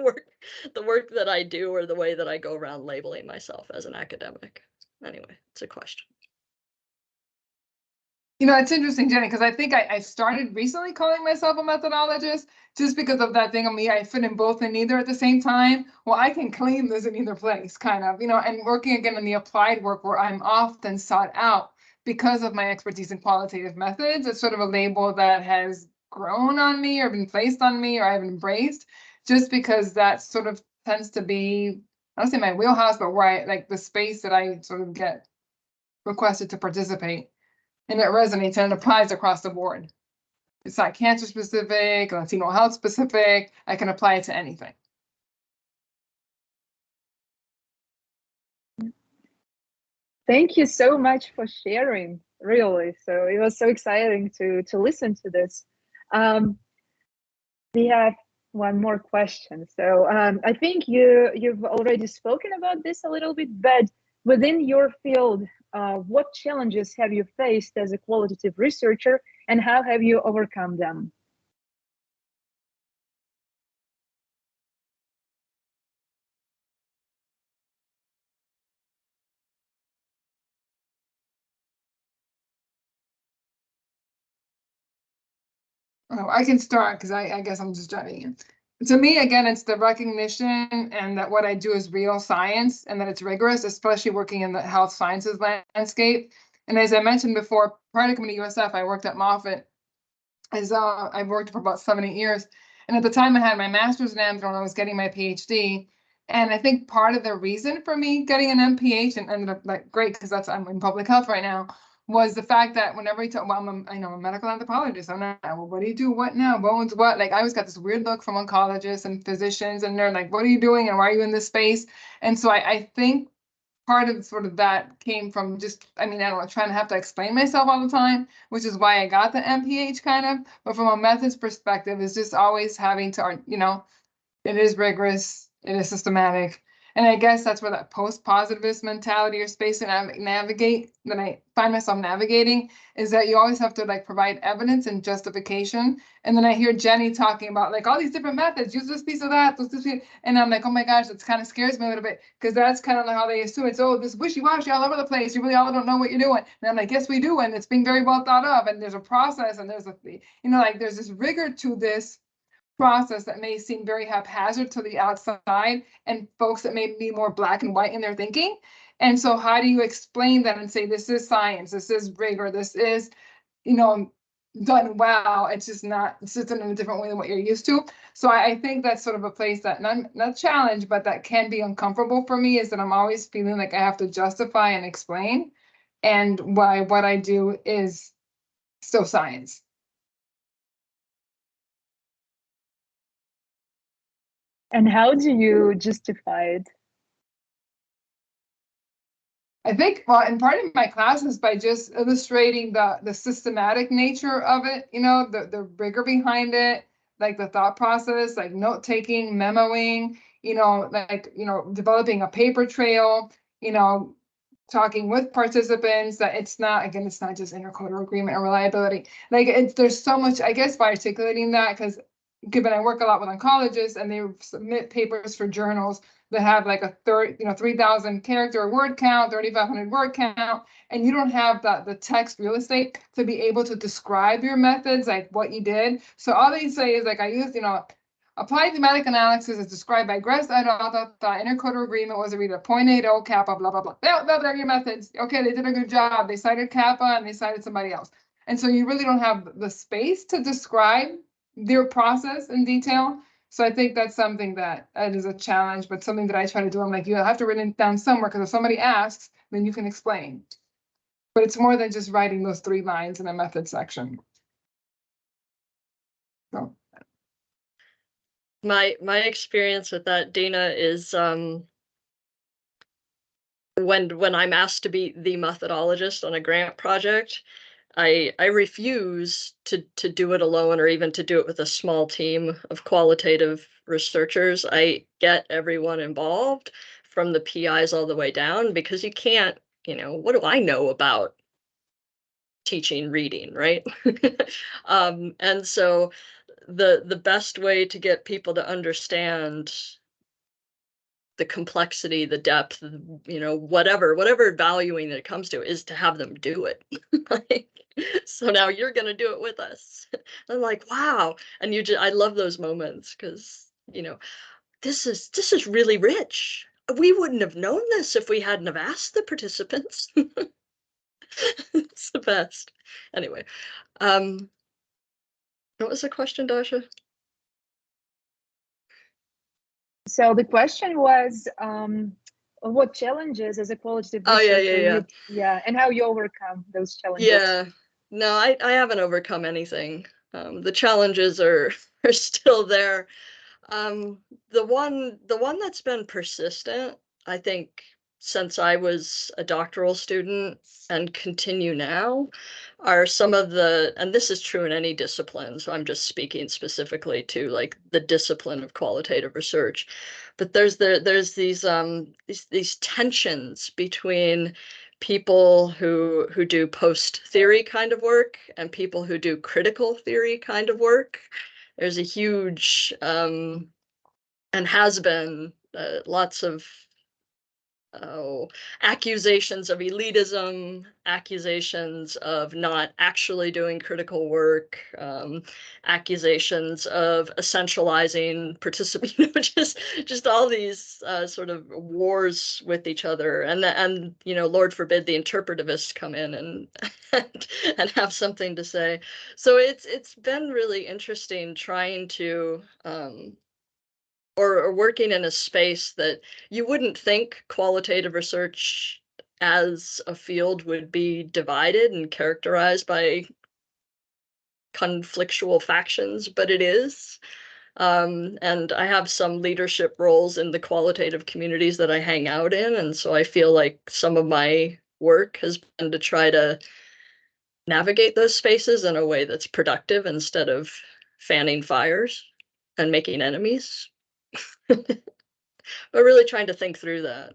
[SPEAKER 6] work that I do or the way that I go around labeling myself as an academic? Anyway, it's a question.
[SPEAKER 5] It's interesting, Jenny, because I think I started recently calling myself a methodologist just because of that thing of me. I fit in both and neither at the same time. Well, I can claim this in either place, kind of, and working again in the applied work where I'm often sought out because of my expertise in qualitative methods. It's sort of a label that has grown on me or been placed on me or I've embraced just because that sort of tends to be, I don't say my wheelhouse, but where I like the space that I sort of get requested to participate. And it resonates and it applies across the board. It's not cancer specific, Latino health specific. I can apply it to anything.
[SPEAKER 1] Thank you so much for sharing, really. So it was so exciting to listen to this. We have one more question. So I think you've already spoken about this a little bit, but within your field, what challenges have you faced as a qualitative researcher, and how have you overcome them?
[SPEAKER 5] Oh, I can start because I guess I'm just jumping in. To me, again, it's the recognition and that what I do is real science and that it's rigorous, especially working in the health sciences landscape. And as I mentioned before, prior to coming to USF, I worked at Moffitt. I worked for about 7 or 8 years. And at the time I had my master's in Anthropology and I was getting my PhD. And I think part of the reason for me getting an MPH and ended up like great because I'm in public health right now was the fact that whenever you talk, well, I'm a medical anthropologist. I'm not, well, what do you do? What now? Bones, what? Like I always got this weird look from oncologists and physicians and they're like, what are you doing? And why are you in this space? And so I think part of sort of that came from just, I don't know, trying to have to explain myself all the time, which is why I got the MPH kind of, but from a methods perspective, it's just always having to, it is rigorous, it is systematic. And I guess that's where that post-positivist mentality or space to navigate, that I find myself navigating, is that you always have to like provide evidence and justification. And then I hear Jenni talking about like all these different methods, use this piece of that, use this piece, and I'm like, oh my gosh, that kind of scares me a little bit because that's kind of like how they assume it's, oh, this wishy-washy all over the place. You really all don't know what you're doing. And I'm like, yes, we do, and it's being very well thought of, and there's a process, and there's a, like there's this rigor to this process that may seem very haphazard to the outside and folks that may be more black and white in their thinking. And so how do you explain that and say, this is science, this is rigor, this is, done well. It's just not, it's just in a different way than what you're used to. So I think that's sort of a place that not challenge, but that can be uncomfortable for me, is that I'm always feeling like I have to justify and explain. And why what I do is still science.
[SPEAKER 1] And how do you justify it?
[SPEAKER 5] I think, well, in part of my classes by just illustrating the systematic nature of it, the rigor behind it, like the thought process, like note taking, memoing, developing a paper trail, talking with participants, that it's not just intercoder agreement and reliability. There's so much, I guess, by articulating that, because given I work a lot with oncologists and they submit papers for journals that have like a 3,000 character word count, 3,500 word count, and you don't have the text real estate to be able to describe your methods, like what you did. So all they say is like, I used, applied thematic analysis is described by Gress et al. The intercoder agreement was agreed at 0.80 kappa, blah, blah, blah. They're your methods. Okay, they did a good job. They cited kappa and they cited somebody else. And so you really don't have the space to describe their process in detail. So I think that's something that is a challenge, but something that I try to do. I'm like, you have to write it down somewhere, because if somebody asks, then you can explain. But it's more than just writing those 3 lines in a method section. So.
[SPEAKER 6] My experience with that, Dina, is when I'm asked to be the methodologist on a grant project, I refuse to do it alone, or even to do it with a small team of qualitative researchers. I get everyone involved, from the PIs all the way down, because you can't, what do I know about teaching reading, right? And so the best way to get people to understand the complexity, the depth, whatever valuing that it comes to, is to have them do it. So now you're going to do it with us. I'm like, wow. And I love those moments, because, this is really rich. We wouldn't have known this if we hadn't have asked the participants. It's the best. Anyway, what was the question, Dasha?
[SPEAKER 1] So the question was, what challenges as a qualitative researcher?
[SPEAKER 6] Yeah,
[SPEAKER 1] and how you overcome those challenges.
[SPEAKER 6] Yeah, no, I haven't overcome anything. The challenges are still there. The one that's been persistent, I think, since I was a doctoral student and continue now, are some of and this is true in any discipline, so I'm just speaking specifically to like the discipline of qualitative research, but there's these tensions between people who do post theory kind of work and people who do critical theory kind of work. There's a huge and has been lots of accusations of elitism, accusations of not actually doing critical work, accusations of essentializing participant, just all these sort of wars with each other, and Lord forbid the interpretivists come in and have something to say. So it's been really interesting trying to or working in a space that you wouldn't think qualitative research as a field would be divided and characterized by conflictual factions, but it is. And I have some leadership roles in the qualitative communities that I hang out in, and so I feel like some of my work has been to try to navigate those spaces in a way that's productive instead of fanning fires and making enemies. But really trying to think through that.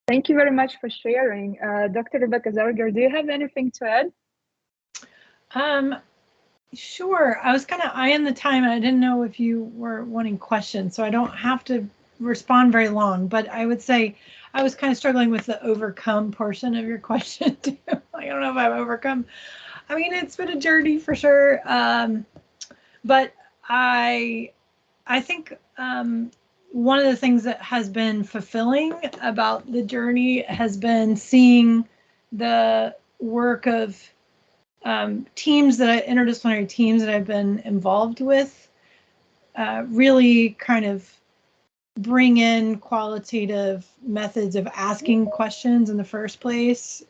[SPEAKER 1] Thank you very much for sharing. Dr. Rebecca Zarger, do you have anything to add?
[SPEAKER 7] Sure. I was kind of eyeing the time, and I didn't know if you were wanting questions, so I don't have to respond very long, but I would say I was kind of struggling with the overcome portion of your question too. I don't know if I've overcome. I mean, it's been a journey for sure, but I think one of the things that has been fulfilling about the journey has been seeing the work of interdisciplinary teams that I've been involved with really kind of bring in qualitative methods of asking questions in the first place.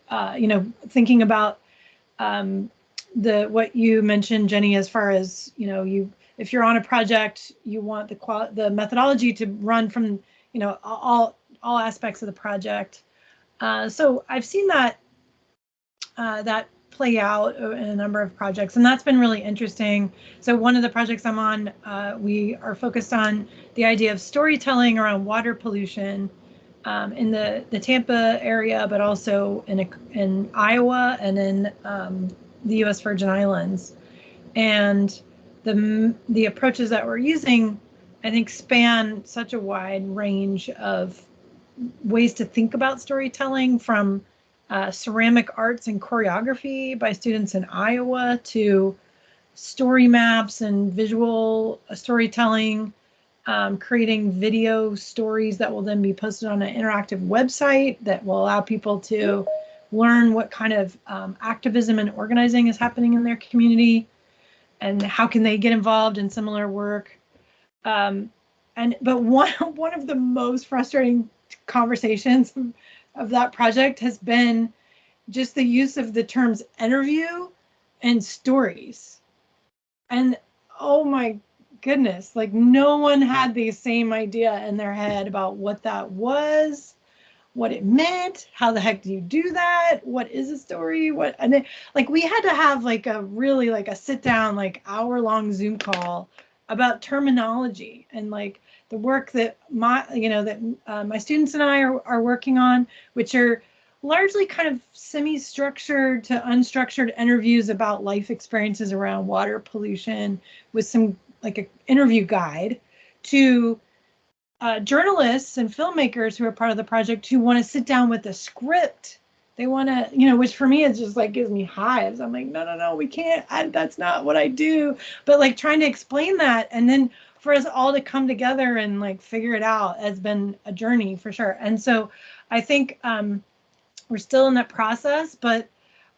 [SPEAKER 7] Thinking about what you mentioned, Jenni, as far as if you're on a project, you want the methodology to run from all aspects of the project. So I've seen that play out in a number of projects, and that's been really interesting. So one of the projects I'm on, we are focused on the idea of storytelling around water pollution in the Tampa area, but also in Iowa and in the U.S. Virgin Islands. And the approaches that we're using, I think, span such a wide range of ways to think about storytelling, from ceramic arts and choreography by students in Iowa to story maps and visual storytelling, creating video stories that will then be posted on an interactive website that will allow people to learn what kind of activism and organizing is happening in their community and how can they get involved in similar work. But one of the most frustrating conversations of that project has been just the use of the terms interview and stories. And oh my goodness, like no one had the same idea in their head about what that was, what it meant, how the heck do you do that, what is a story, and then like we had to have like a really like a sit down like hour-long Zoom call about terminology and like the work that my students and I are working on, which are largely kind of semi-structured to unstructured interviews about life experiences around water pollution with some like an interview guide, to journalists and filmmakers who are part of the project who want to sit down with a script. They want to, which for me is just like gives me hives. I'm like, no, we can't. That's not what I do. But like trying to explain that, and then for us all to come together and like figure it out has been a journey for sure. And so I think we're still in that process, but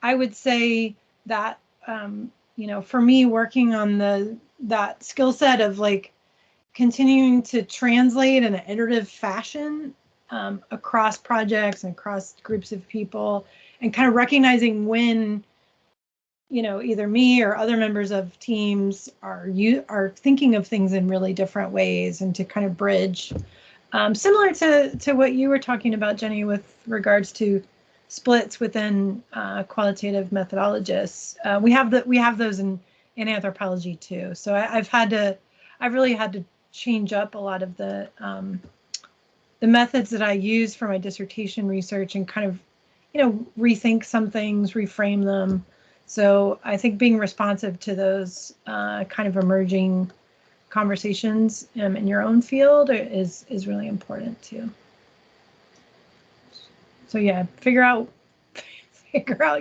[SPEAKER 7] I would say that for me, working on that skill set of like continuing to translate in an iterative fashion across projects and across groups of people, and kind of recognizing when either me or other members of teams are thinking of things in really different ways, and to kind of bridge, similar to what you were talking about, Jenni, with regards to splits within qualitative methodologists. We have those in anthropology too. So I've really had to change up a lot of the methods that I use for my dissertation research, and kind of rethink some things, reframe them. So I think being responsive to those kind of emerging conversations in your own field is really important too. So yeah, figure out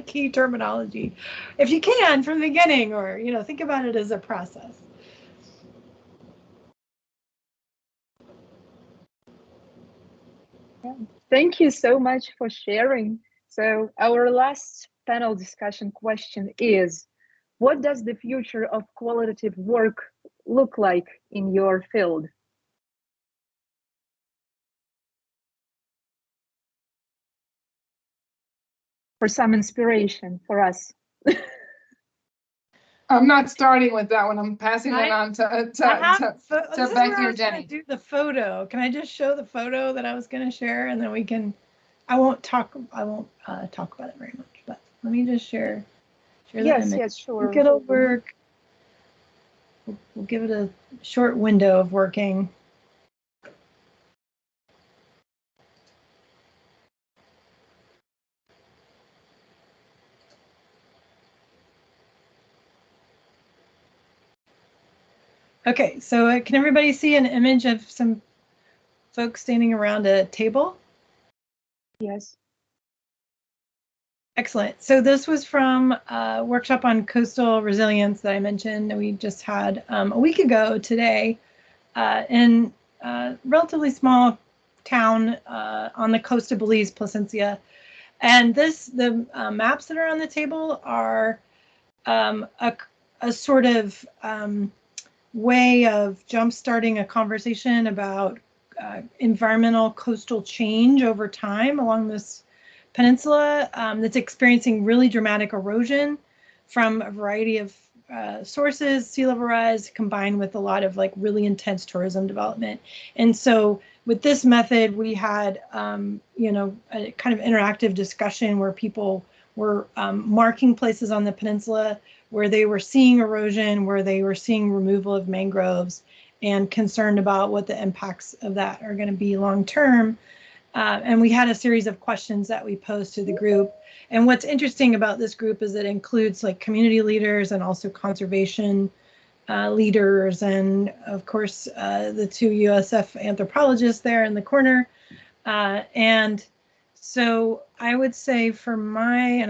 [SPEAKER 7] key terminology if you can from the beginning, or think about it as a process.
[SPEAKER 1] Thank you so much for sharing. So our last panel discussion question is, what does the future of qualitative work look like in your field? For some inspiration for us.
[SPEAKER 5] I'm not starting with that one. I'm passing it on to Becky or Jenni.
[SPEAKER 7] Do the photo. Can I just show the photo that I was going to share, and then we can? I won't talk about it very much, but let me just share the image.
[SPEAKER 1] Yes, sure.
[SPEAKER 7] Look, it'll work. We'll give it a short window of working. Okay, so can everybody see an image of some folks standing around a table?
[SPEAKER 1] Yes.
[SPEAKER 7] Excellent. So this was from a workshop on coastal resilience that I mentioned that we just had a week ago today in a relatively small town on the coast of Belize, Placencia. And the maps that are on the table are a sort of way of jump-starting a conversation about environmental coastal change over time along this peninsula that's experiencing really dramatic erosion from a variety of sources, sea level rise, combined with a lot of like really intense tourism development. And so with this method, we had a kind of interactive discussion where people were marking places on the peninsula where they were seeing erosion, where they were seeing removal of mangroves, and concerned about what the impacts of that are going to be long term. And we had a series of questions that we posed to the group. And what's interesting about this group is it includes like community leaders and also conservation leaders, and of course the two USF anthropologists there in the corner. And so I would say for and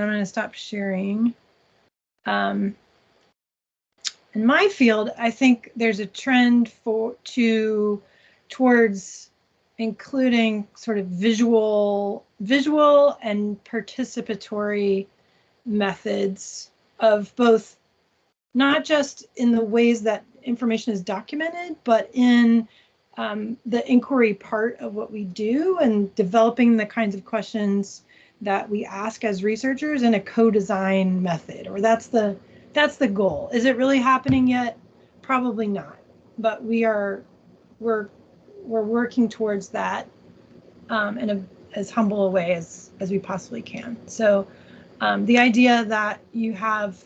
[SPEAKER 7] I'm going to stop sharing. In my field, I think there's a trend towards including sort of visual and participatory methods of both, not just in the ways that information is documented, but in the inquiry part of what we do, and developing the kinds of questions that we ask as researchers in a co-design method. Or that's the goal. Is it really happening yet? Probably not, but we're working towards that in as humble a way as we possibly can. So the idea that you have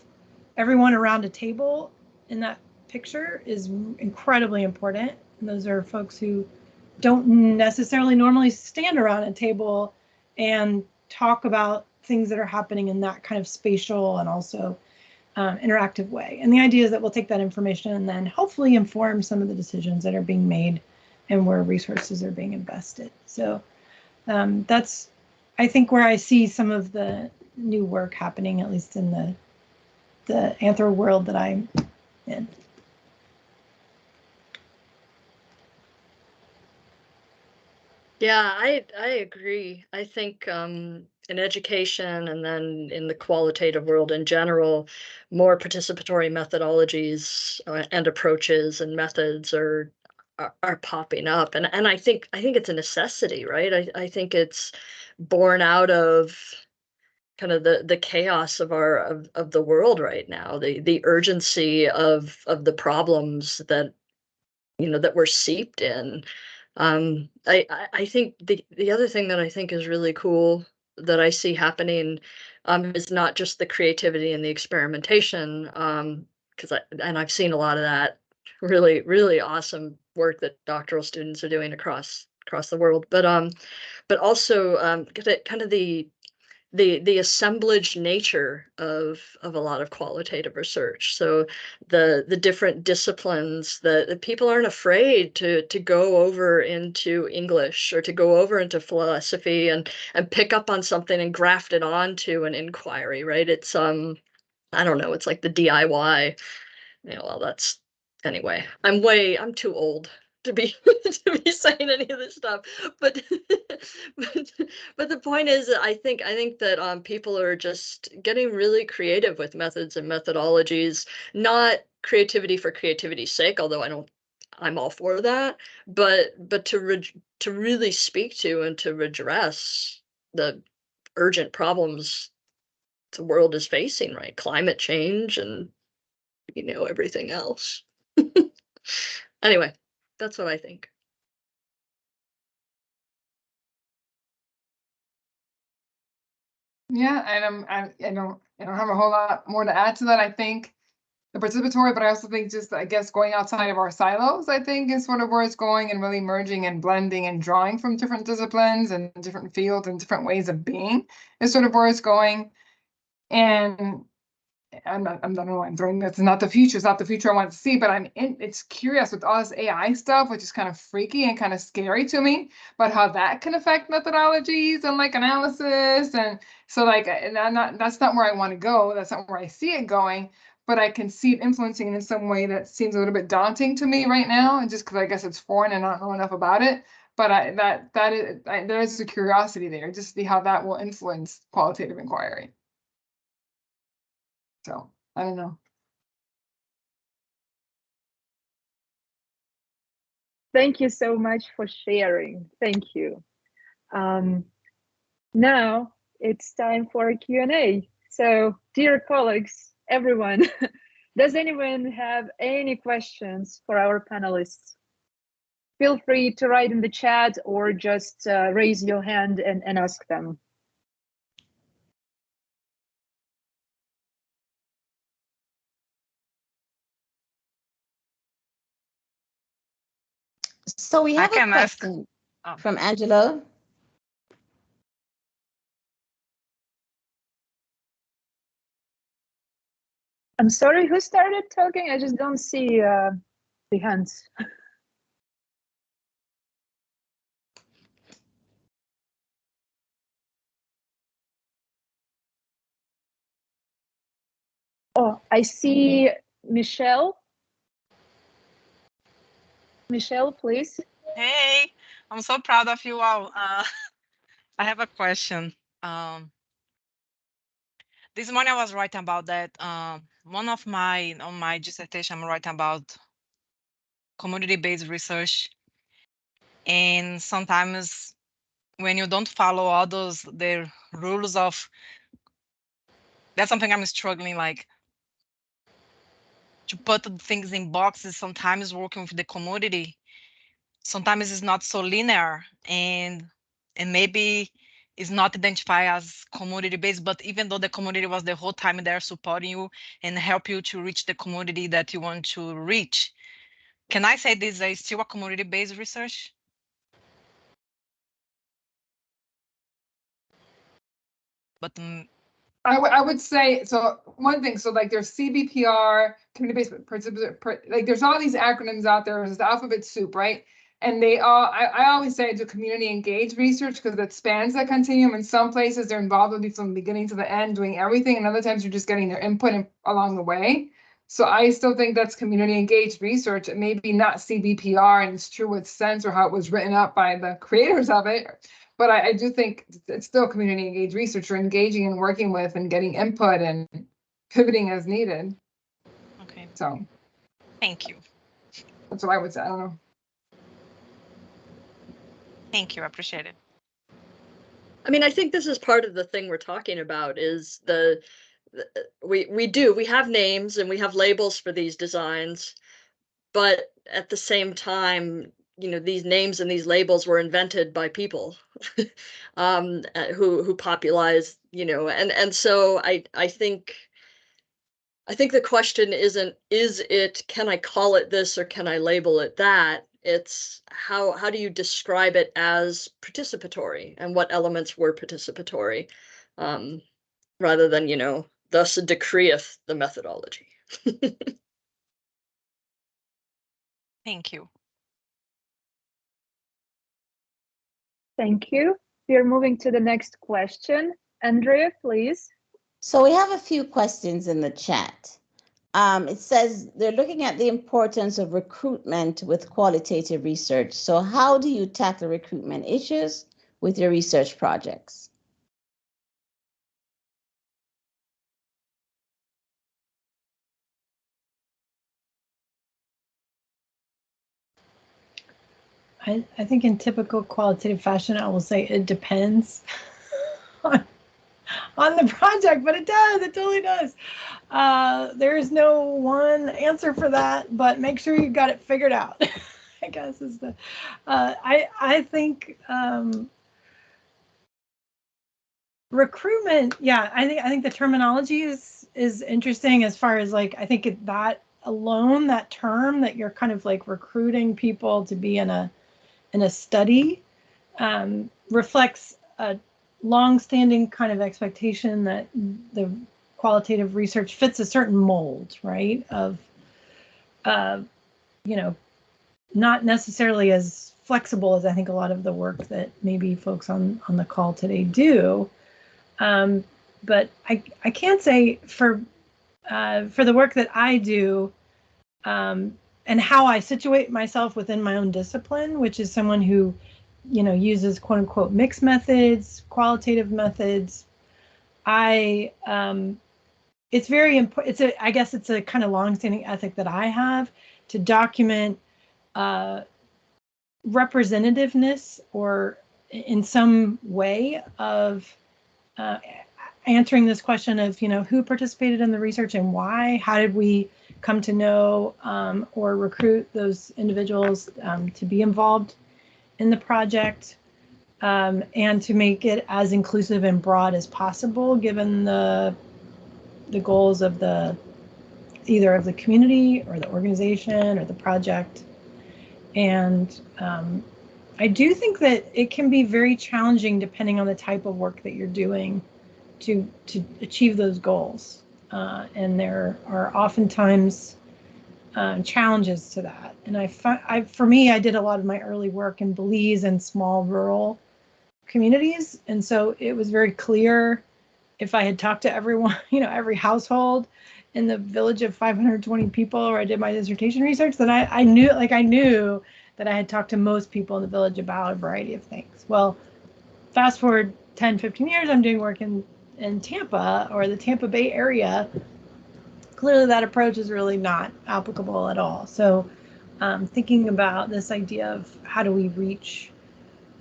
[SPEAKER 7] everyone around a table in that picture is incredibly important. And those are folks who don't necessarily normally stand around a table and talk about things that are happening in that kind of spatial and also interactive way. And the idea is that we'll take that information and then hopefully inform some of the decisions that are being made and where resources are being invested. So that's, I think, where I see some of the new work happening, at least in the anthro world that I'm in.
[SPEAKER 6] Yeah, I agree. I think in education and then in the qualitative world in general, more participatory methodologies and approaches and methods are popping up, and I think it's a necessity, right? I think it's born out of kind of the chaos of of the world right now, the urgency of the problems that that we're seeped in. I think the other thing that I think is really cool that I see happening is not just the creativity and the experimentation, because I've seen a lot of that really awesome work that doctoral students are doing across the world, but also kind of the assemblage nature of a lot of qualitative research. So the different disciplines that people aren't afraid to go over into English or to go over into philosophy and pick up on something and graft it onto an inquiry, right? It's I don't know, it's like the DIY. Well, that's anyway. I'm too old to be to be saying any of this stuff, but but the point is that I think that people are just getting really creative with methods and methodologies, not creativity for creativity's sake, although I'm all for that, but to really speak to and to redress the urgent problems the world is facing, right? Climate change and everything else. Anyway, that's what I think.
[SPEAKER 5] Yeah, and I don't have a whole lot more to add to that. I think the participatory, but I also think just, I guess, going outside of our silos, I think, is sort of where it's going, and really merging and blending and drawing from different disciplines and different fields and different ways of being is sort of where it's going. And I don't know, I'm throwing that's not the future. It's not the future I want to see, but it's curious with all this AI stuff, which is kind of freaky and kind of scary to me, but how that can affect methodologies and like analysis. And so like, and that's not where I want to go. That's not where I see it going, but I can see it influencing in some way that seems a little bit daunting to me right now. And just because I guess it's foreign and I don't know enough about it, but there is a curiosity there, just to see how that will influence qualitative inquiry. So I don't know.
[SPEAKER 1] Thank you so much for sharing. Thank you. Now it's time for a Q&A. So, dear colleagues, everyone, does anyone have any questions for our panelists? Feel free to write in the chat or just raise your hand and ask them.
[SPEAKER 3] So we have a
[SPEAKER 8] can ask.
[SPEAKER 3] question
[SPEAKER 8] Oh.
[SPEAKER 3] from Angelo.
[SPEAKER 1] I'm sorry, who started talking? I just don't see the hands. Oh, I see Michelle. Michelle, please.
[SPEAKER 8] Hey, I'm so proud of you all. I have a question. This morning I was writing about that. On my dissertation, I'm writing about community-based research, and sometimes when you don't follow all the rules of, that's something I'm struggling, like, to put things in boxes. Sometimes working with the community, sometimes it's not so linear, and maybe it's not identified as community based, but even though the community was the whole time there supporting you and help you to reach the community that you want to reach, can I say this is still a community based research? But
[SPEAKER 5] I would say, so one thing, so like there's CBPR, community-based participant, like there's all these acronyms out there, there's the alphabet soup, right? And they all, I always say I do community engaged research because it spans that continuum. In some places they're involved with you from the beginning to the end, doing everything, and other times you're just getting their input along the way. So I still think that's community engaged research. It may be not CBPR and it's true with sense or how it was written up by the creators of it, but I do think it's still community engaged research. You're engaging and working with and getting input and pivoting as needed.
[SPEAKER 8] okay,
[SPEAKER 5] So
[SPEAKER 8] thank you.
[SPEAKER 5] that's what I would say. I don't know.
[SPEAKER 8] Thank you, I appreciate it.
[SPEAKER 6] I mean, I think this is part of the thing we're talking about is we have names and we have labels for these designs, but at the same time, you know, these names and these labels were invented by people who popularized, you know, and so I think the question isn't, can I call it this or can I label it that? It's how do you describe it as participatory and what elements were participatory, rather than, you know, thus decreeth the methodology.
[SPEAKER 8] Thank you.
[SPEAKER 1] Thank you. We are moving to the next question. Andrea, please.
[SPEAKER 3] So we have a few questions in the chat. It says they're looking at the importance of recruitment with qualitative research. So how do you tackle recruitment issues with your research projects?
[SPEAKER 7] I think in typical qualitative fashion, I will say it depends on the project, but it totally does. There is no one answer for that, but make sure you got it figured out. I guess is the, I think recruitment, yeah, I think the terminology is interesting as far as like, I think that alone, that term that you're kind of like recruiting people to be in a study reflects a long-standing kind of expectation that the qualitative research fits a certain mold, right? Of, you know, not necessarily as flexible as I think a lot of the work that maybe folks on the call today do. But I can't say for the work that I do, and how I situate myself within my own discipline, which is someone who, you know, uses quote unquote mixed methods, qualitative methods. It's very important. I guess it's a kind of longstanding ethic that I have to document representativeness or in some way of answering this question of, you know, who participated in the research and why, how did we come to know or recruit those individuals to be involved in the project, and to make it as inclusive and broad as possible, given the goals of either of the community or the organization or the project. And I do think that it can be very challenging depending on the type of work that you're doing to achieve those goals. And there are oftentimes challenges to that. And for me, I did a lot of my early work in Belize and small rural communities. And so it was very clear if I had talked to everyone, every household in the village of 520 people where I did my dissertation research, then I knew that I had talked to most people in the village about a variety of things. Well, fast forward 10, 15 years, I'm doing work in Tampa or the Tampa Bay area. Clearly that approach is really not applicable at all. So thinking about this idea of how do we reach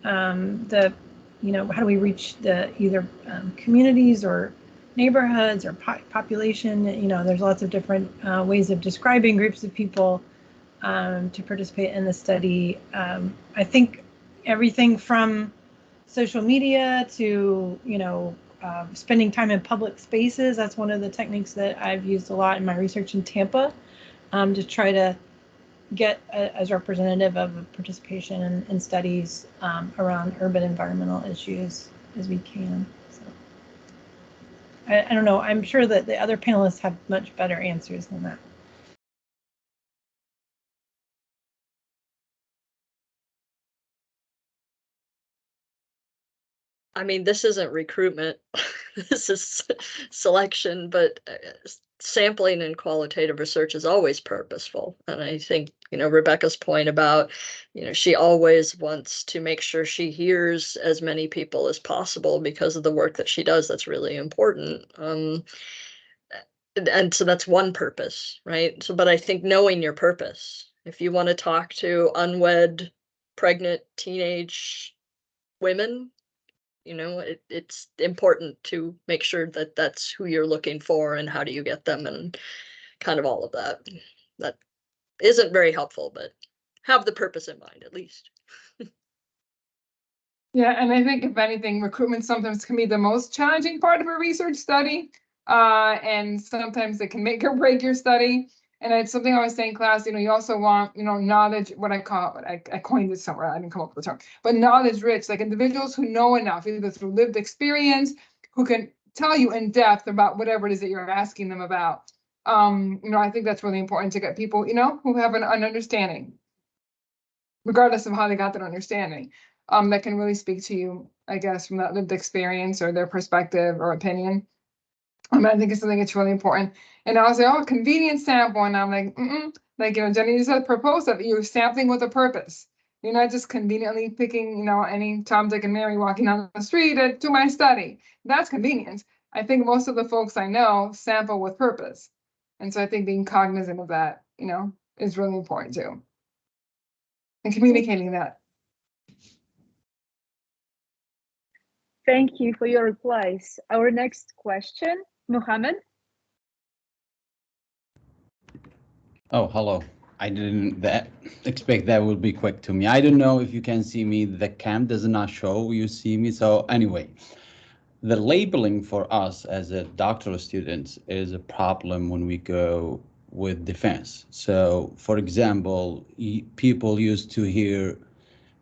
[SPEAKER 7] the either communities or neighborhoods or population, there's lots of different ways of describing groups of people to participate in the study. I think everything from social media to, spending time in public spaces, that's one of the techniques that I've used a lot in my research in Tampa to try to get as representative of participation in studies around urban environmental issues as we can. So I don't know, I'm sure that the other panelists have much better answers than that.
[SPEAKER 6] I mean, this isn't recruitment, this is selection, but sampling in qualitative research is always purposeful. And I think, Rebecca's point about, she always wants to make sure she hears as many people as possible because of the work that she does. That's really important. And so that's one purpose, right? So, but I think knowing your purpose, if you want to talk to unwed, pregnant, teenage women, it's important to make sure that that's who you're looking for and how do you get them and kind of all of that. That isn't very helpful, but have the purpose in mind at least.
[SPEAKER 5] Yeah, and I think if anything, recruitment sometimes can be the most challenging part of a research study. And sometimes it can make or break your study. And it's something I always say in class, you also want, knowledge, what I call it, I coined it somewhere, I didn't come up with the term, but knowledge rich, like individuals who know enough, either through lived experience, who can tell you in depth about whatever it is that you're asking them about. I think that's really important to get people, who have an understanding, regardless of how they got that understanding, that can really speak to you, I guess, from that lived experience or their perspective or opinion. I think it's something that's really important. And I was like, oh, convenient sample. And I'm like, like, Jenni just said, propose that you're sampling with a purpose. You're not just conveniently picking, any Tom, Dick, and Mary walking down the street to do my study. That's convenience. I think most of the folks I know sample with purpose. And so I think being cognizant of that, is really important too. And communicating that.
[SPEAKER 1] Thank you for your replies. Our next question, Muhammad.
[SPEAKER 9] Oh, hello. I didn't expect that would be quick to me. I don't know if you can see me. The cam does not show you see me. So anyway, the labeling for us as a doctoral students is a problem when we go with defense. So for example, people used to hear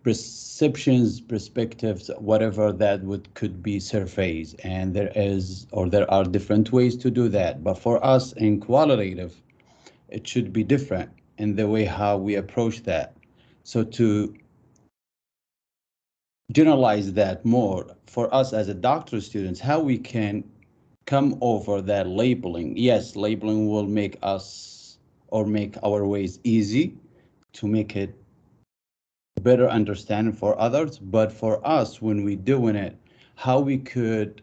[SPEAKER 9] perceptions, perspectives, whatever that could be surveys, and there are different ways to do that. But for us in qualitative, it should be different in the way how we approach that. So to generalize that more for us as a doctoral students, how we can come over that labeling. Yes, labeling will make us or make our ways easy to make it better understanding for others, but for us when we doing it, how we could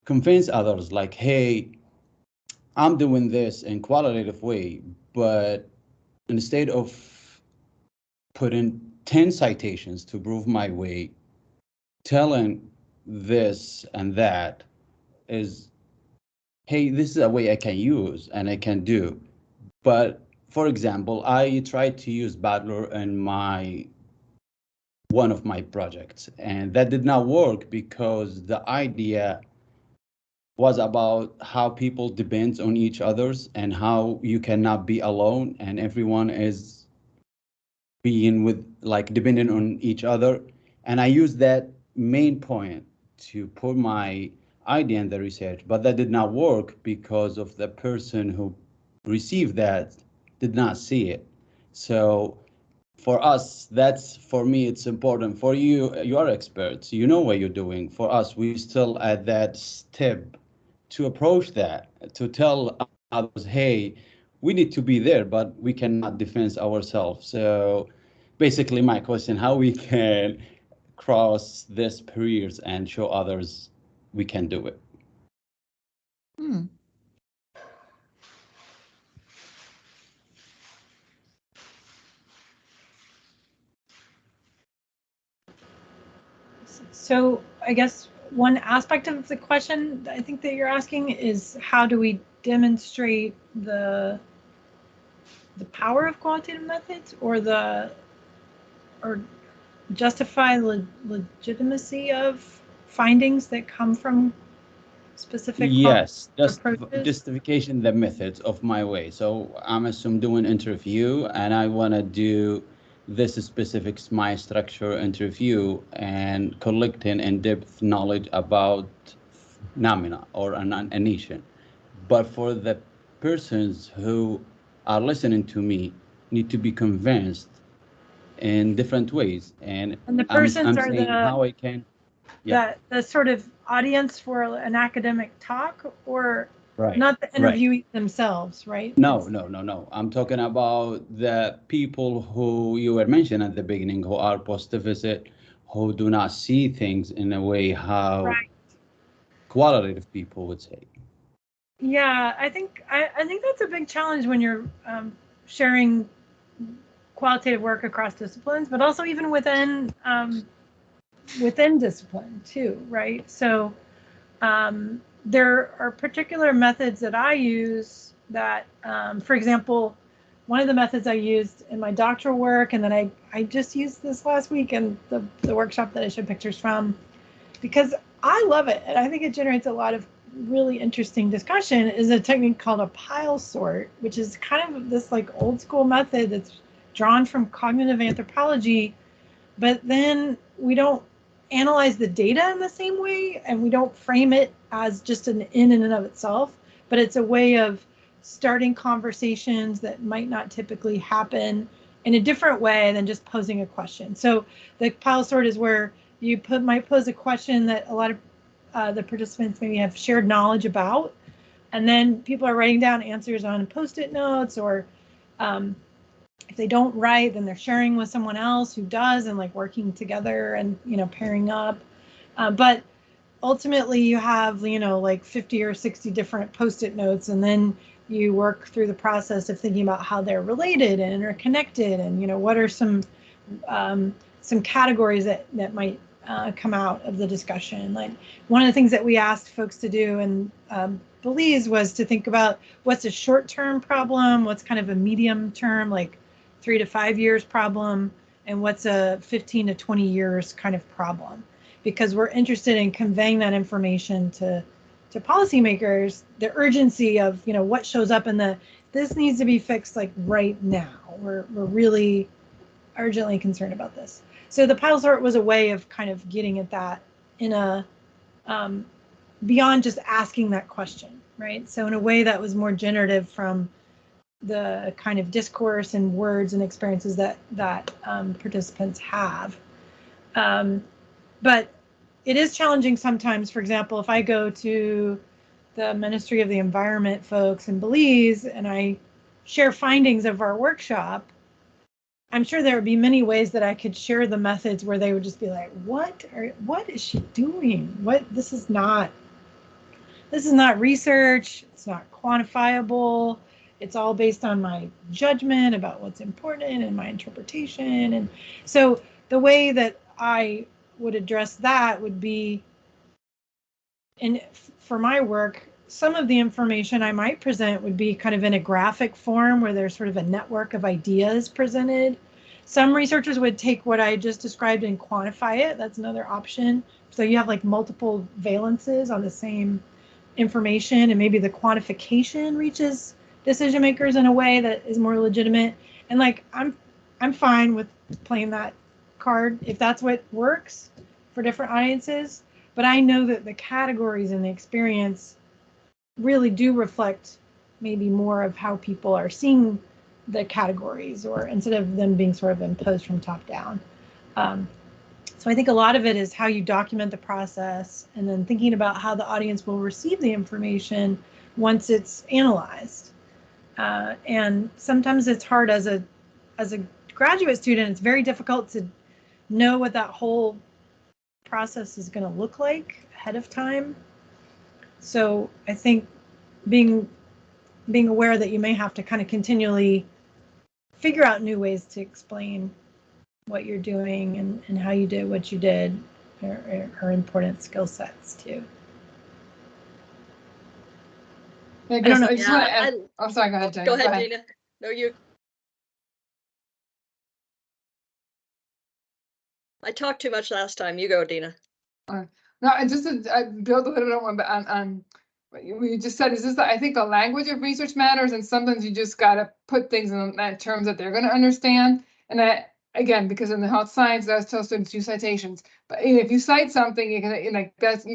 [SPEAKER 9] convince others like, hey, I'm doing this in qualitative way, but instead of putting 10 citations to prove my way, telling this and that is, hey, this is a way I can use and I can do. But for example, I tried to use Badler in one of my projects, and that did not work because the idea was about how people depend on each others and how you cannot be alone and everyone is being with like depending on each other. And I use that main point to put my idea in the research, but that did not work because of the person who received that did not see it. So for us, that's for me, it's important. For you, you are experts, you know what you're doing. For us, we still at that step to approach that, to tell others, hey, we need to be there, but we cannot defend ourselves. So basically my question, how we can cross these barriers and show others we can do it.
[SPEAKER 10] Hmm.
[SPEAKER 7] So I guess one aspect of the question I think that you're asking is how do we demonstrate the power of qualitative methods, or justify legitimacy of findings that come from specific
[SPEAKER 9] Yes, just
[SPEAKER 7] approaches?
[SPEAKER 9] justification the methods of my way. So I'm assuming doing interview and I want to do this specific my structure interview and collecting in-depth knowledge about phenomena or a nation. But for the persons who are listening to me need to be convinced in different ways. And
[SPEAKER 7] And the
[SPEAKER 9] I'm
[SPEAKER 7] persons
[SPEAKER 9] I'm
[SPEAKER 7] are
[SPEAKER 9] saying how I can, yeah,
[SPEAKER 7] the sort of audience for an academic talk, or
[SPEAKER 9] right,
[SPEAKER 7] not the
[SPEAKER 9] right.
[SPEAKER 7] interviewee themselves, right?
[SPEAKER 9] No, no, no, no. I'm talking about the people who you were mentioning at the beginning, who are post-visit, who do not see things in a way how
[SPEAKER 7] Right.
[SPEAKER 9] qualitative people would say.
[SPEAKER 7] Yeah, I think that's a big challenge when you're sharing qualitative work across disciplines, but also even within discipline too, right? So there are particular methods that I use that, for example, one of the methods I used in my doctoral work, and then I just used this last week in the workshop that I showed pictures from, because I love it and I think it generates a lot of really interesting discussion, is a technique called a pile sort, which is kind of this like old school method that's drawn from cognitive anthropology, but then we don't analyze the data in the same way, and we don't frame it as just an in and of itself, but it's a way of starting conversations that might not typically happen in a different way than just posing a question. So the pile sort is where you might pose a question that a lot of the participants maybe have shared knowledge about, and then people are writing down answers on post-it notes, or if they don't write, then they're sharing with someone else who does, and like working together and pairing up. But ultimately you have like 50 or 60 different post-it notes, and then you work through the process of thinking about how they're related and interconnected, and what are some categories that might come out of the discussion. Like one of the things that we asked folks to do in Belize was to think about what's a short-term problem, what's kind of a medium term, like 3 to 5 years problem, and what's a 15 to 20 years kind of problem, because we're interested in conveying that information to policymakers, the urgency of what shows up in this needs to be fixed like right now. We're really urgently concerned about this. So the pile sort was a way of kind of getting at that in a beyond just asking that question, right? So in a way that was more generative from the kind of discourse and words and experiences that participants have. But it is challenging sometimes. For example, if I go to the Ministry of the Environment folks in Belize and I share findings of our workshop, I'm sure there would be many ways that I could share the methods where they would just be like, what is she doing? This is not research. It's not quantifiable. It's all based on my judgment about what's important and my interpretation. And so the way that I would address that would be, for my work, some of the information I might present would be kind of in a graphic form where there's sort of a network of ideas presented. Some researchers would take what I just described and quantify it. That's another option. So you have like multiple valences on the same information, and maybe the quantification reaches decision makers in a way that is more legitimate. And like I'm I'm fine with playing that card if that's what works for different audiences. But I know that the categories and the experience really do reflect maybe more of how people are seeing the categories, or instead of them being sort of imposed from top down. So I think a lot of it is how you document the process, and then thinking about how the audience will receive the information once it's analyzed. And sometimes it's hard as a graduate student. It's very difficult to know what that whole process is going to look like ahead of time. So I think being aware that you may have to kind of continually figure out new ways to explain what you're doing and how you did what you did are important skill sets too.
[SPEAKER 5] I
[SPEAKER 7] don't know.
[SPEAKER 5] just want to add, oh, sorry, go ahead, Jenni.
[SPEAKER 6] Go ahead, Dina. No, you. I talked too much last time. You go, Dina.
[SPEAKER 5] No, and just to build a little bit on what you just said, is just that I think the language of research matters, and sometimes you just got to put things in that terms that they're going to understand. And that, again, because in the health science, I was telling students use citations, but if you cite something, you can, like, that's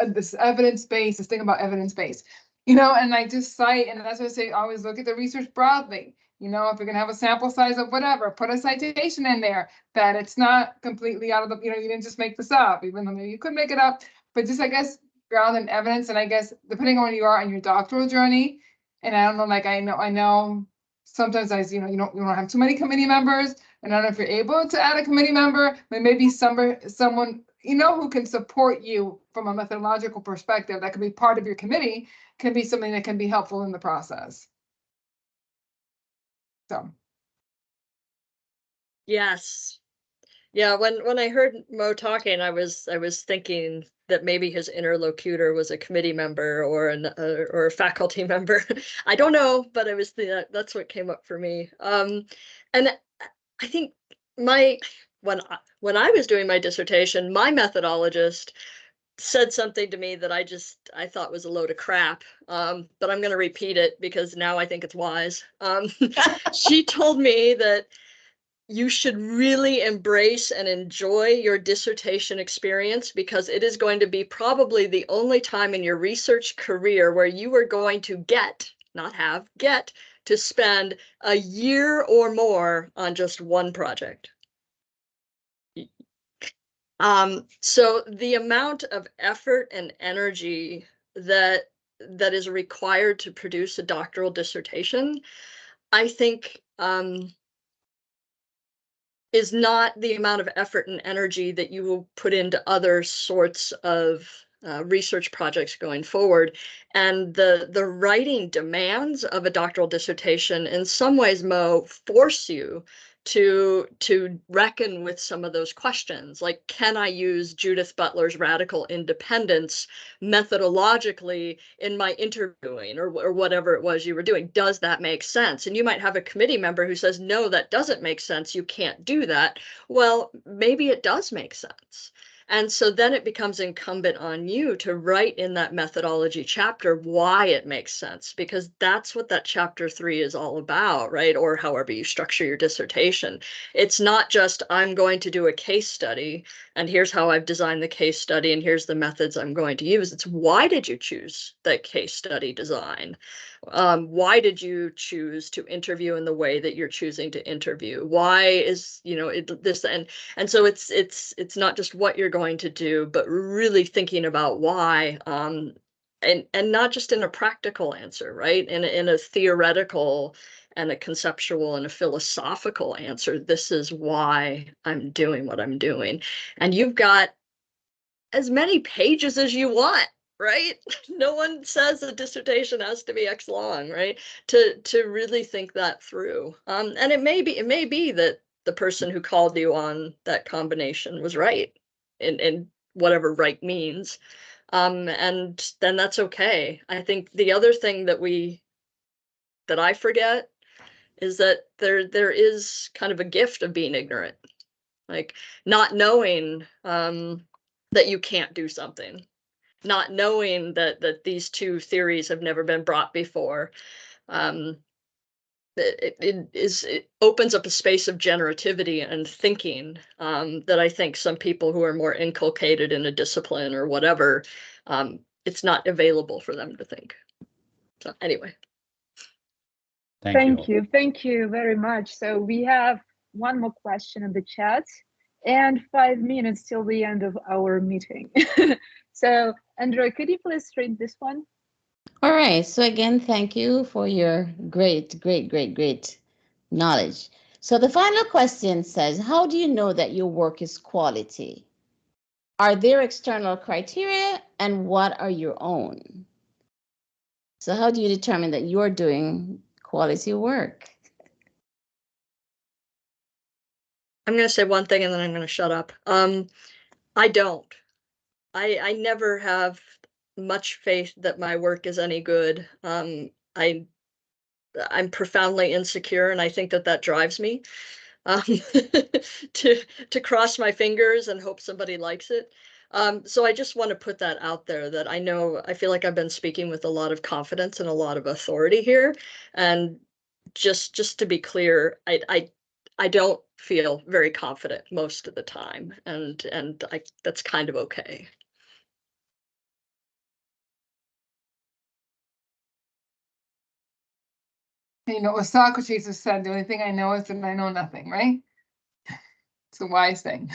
[SPEAKER 5] this evidence base, this thing about evidence base, you know, and I just cite, and that's what I say, always look at the research broadly. You know, if you're going to have a sample size of whatever, put a citation in there that it's not completely out of the, you know, you didn't just make this up, even though maybe you could make it up, but just, I guess, ground in evidence. And I guess depending on where you are on your doctoral journey, and I don't know, like, I know sometimes you don't have too many committee members, and I don't know if you're able to add a committee member, but maybe someone, you know, who can support you from a methodological perspective that could be part of your committee, can be something that can be helpful in the process. So.
[SPEAKER 6] Yes. Yeah, when I heard Mo talking, I was thinking that maybe his interlocutor was a committee member or a faculty member. I don't know, but that's what came up for me. And I think when I was doing my dissertation, my methodologist said something to me that I thought was a load of crap. But I'm going to repeat it because now I think it's wise. She told me that you should really embrace and enjoy your dissertation experience, because it is going to be probably the only time in your research career where you are going to get to spend a year or more on just one project. So the amount of effort and energy that is required to produce a doctoral dissertation, I think, is not the amount of effort and energy that you will put into other sorts of research projects going forward. And the writing demands of a doctoral dissertation in some ways, Mo, force you to reckon with some of those questions, like, can I use Judith Butler's radical independence methodologically in my interviewing or whatever it was you were doing? Does that make sense? And you might have a committee member who says, no, that doesn't make sense. You can't do that. Well, maybe it does make sense. And so then it becomes incumbent on you to write in that methodology chapter why it makes sense, because that's what that chapter 3 is all about, right? Or however you structure your dissertation. It's not just, I'm going to do a case study and here's how I've designed the case study and here's the methods I'm going to use. It's, why did you choose that case study design? Why did you choose to interview in the way that you're choosing to interview? Why is, this, and so it's not just what you're going to do, but really thinking about why, and not just in a practical answer, right? In a theoretical and a conceptual and a philosophical answer. This is why I'm doing what I'm doing. And you've got as many pages as you want, right? No one says a dissertation has to be X long, right? To really think that through. And it may be that the person who called you on that combination was right in whatever right means. And then that's okay. I think the other thing that I forget is that there is kind of a gift of being ignorant, like not knowing that you can't do something, not knowing that these two theories have never been brought before. it opens up a space of generativity and thinking that I think some people who are more inculcated in a discipline or whatever, it's not available for them to think. So anyway.
[SPEAKER 1] Thank you. Thank you very much. So we have one more question in the chat and 5 minutes till the end of our meeting. So Andrea, could you please read this one?
[SPEAKER 3] All right. So again, thank you for your great knowledge. So the final question says, how do you know that your work is quality? Are there external criteria, and what are your own? So how do you determine that you're doing quality work?
[SPEAKER 6] I'm going to say one thing and then I'm going to shut up. I don't. I never have much faith that my work is any good. I'm profoundly insecure, and I think that drives me to cross my fingers and hope somebody likes it. So I just want to put that out there, that I feel like I've been speaking with a lot of confidence and a lot of authority here. And just to be clear, I don't feel very confident most of the time, and that's kind of okay.
[SPEAKER 5] You know what Socrates has said, the only thing I know is that I know nothing, right? It's a wise thing.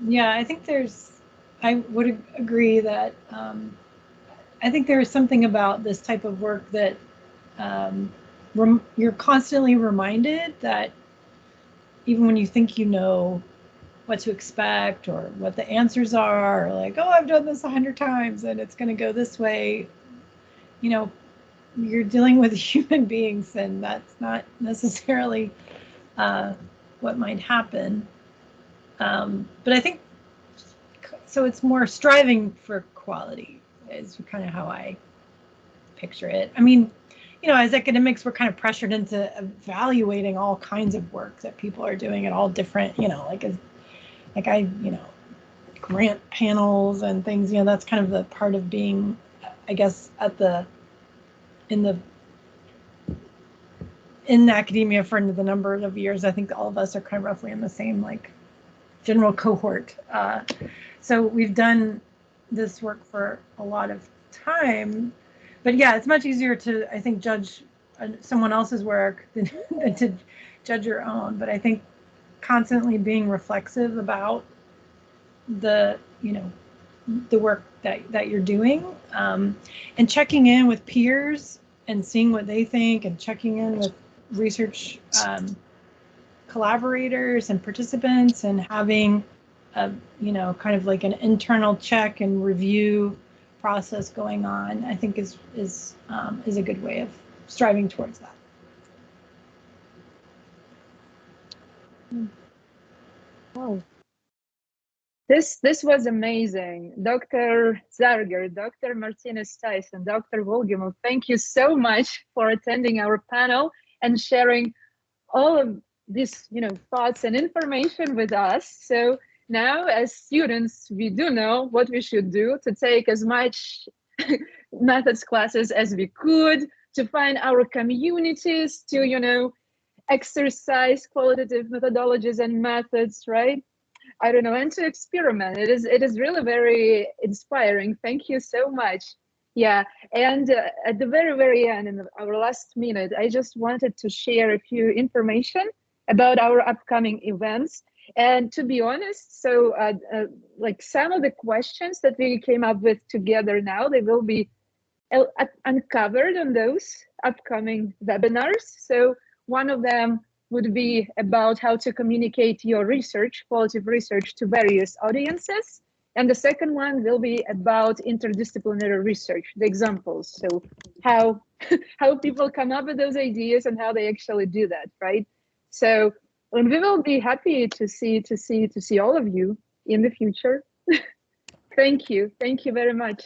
[SPEAKER 7] Yeah, I would agree that I think there is something about this type of work that you're constantly reminded that even when you think you know what to expect or what the answers are, or like, oh, I've done this 100 times and it's going to go this way, you know, you're dealing with human beings, and that's not necessarily what might happen. But I think, so it's more striving for quality is kind of how I picture it. I mean, you know, as academics, we're kind of pressured into evaluating all kinds of work that people are doing at all different, you know, grant panels and things, you know, that's kind of the part of being, I guess, in academia for the number of years. I think all of us are kind of roughly in the same like general cohort. So we've done this work for a lot of time, but yeah, it's much easier to, I think, judge someone else's work than to judge your own. But I think constantly being reflexive about the work that you're doing, and checking in with peers and seeing what they think, and checking in with research collaborators and participants, and having a, kind of like an internal check and review process going on, I think is a good way of striving towards that.
[SPEAKER 1] Wow. This was amazing. Dr. Zarger, Dr. Martinez Tyson, Dr. Wolgemuth, thank you so much for attending our panel and sharing all of these, thoughts and information with us. So now as students, we do know what we should do to take as much methods classes as we could, to find our communities, to, exercise qualitative methodologies and methods, right? I don't know, and to experiment. It is really very inspiring. Thank you so much. Yeah, and at the very end, in our last minute, I just wanted to share a few information about our upcoming events. And to be honest, so like some of the questions that we came up with together now, they will be uncovered on those upcoming webinars. So one of them would be about how to communicate your research, qualitative research, to various audiences. And the second one will be about interdisciplinary research, the examples. So how people come up with those ideas and how they actually do that, right? So and we will be happy to see all of you in the future. Thank you very much.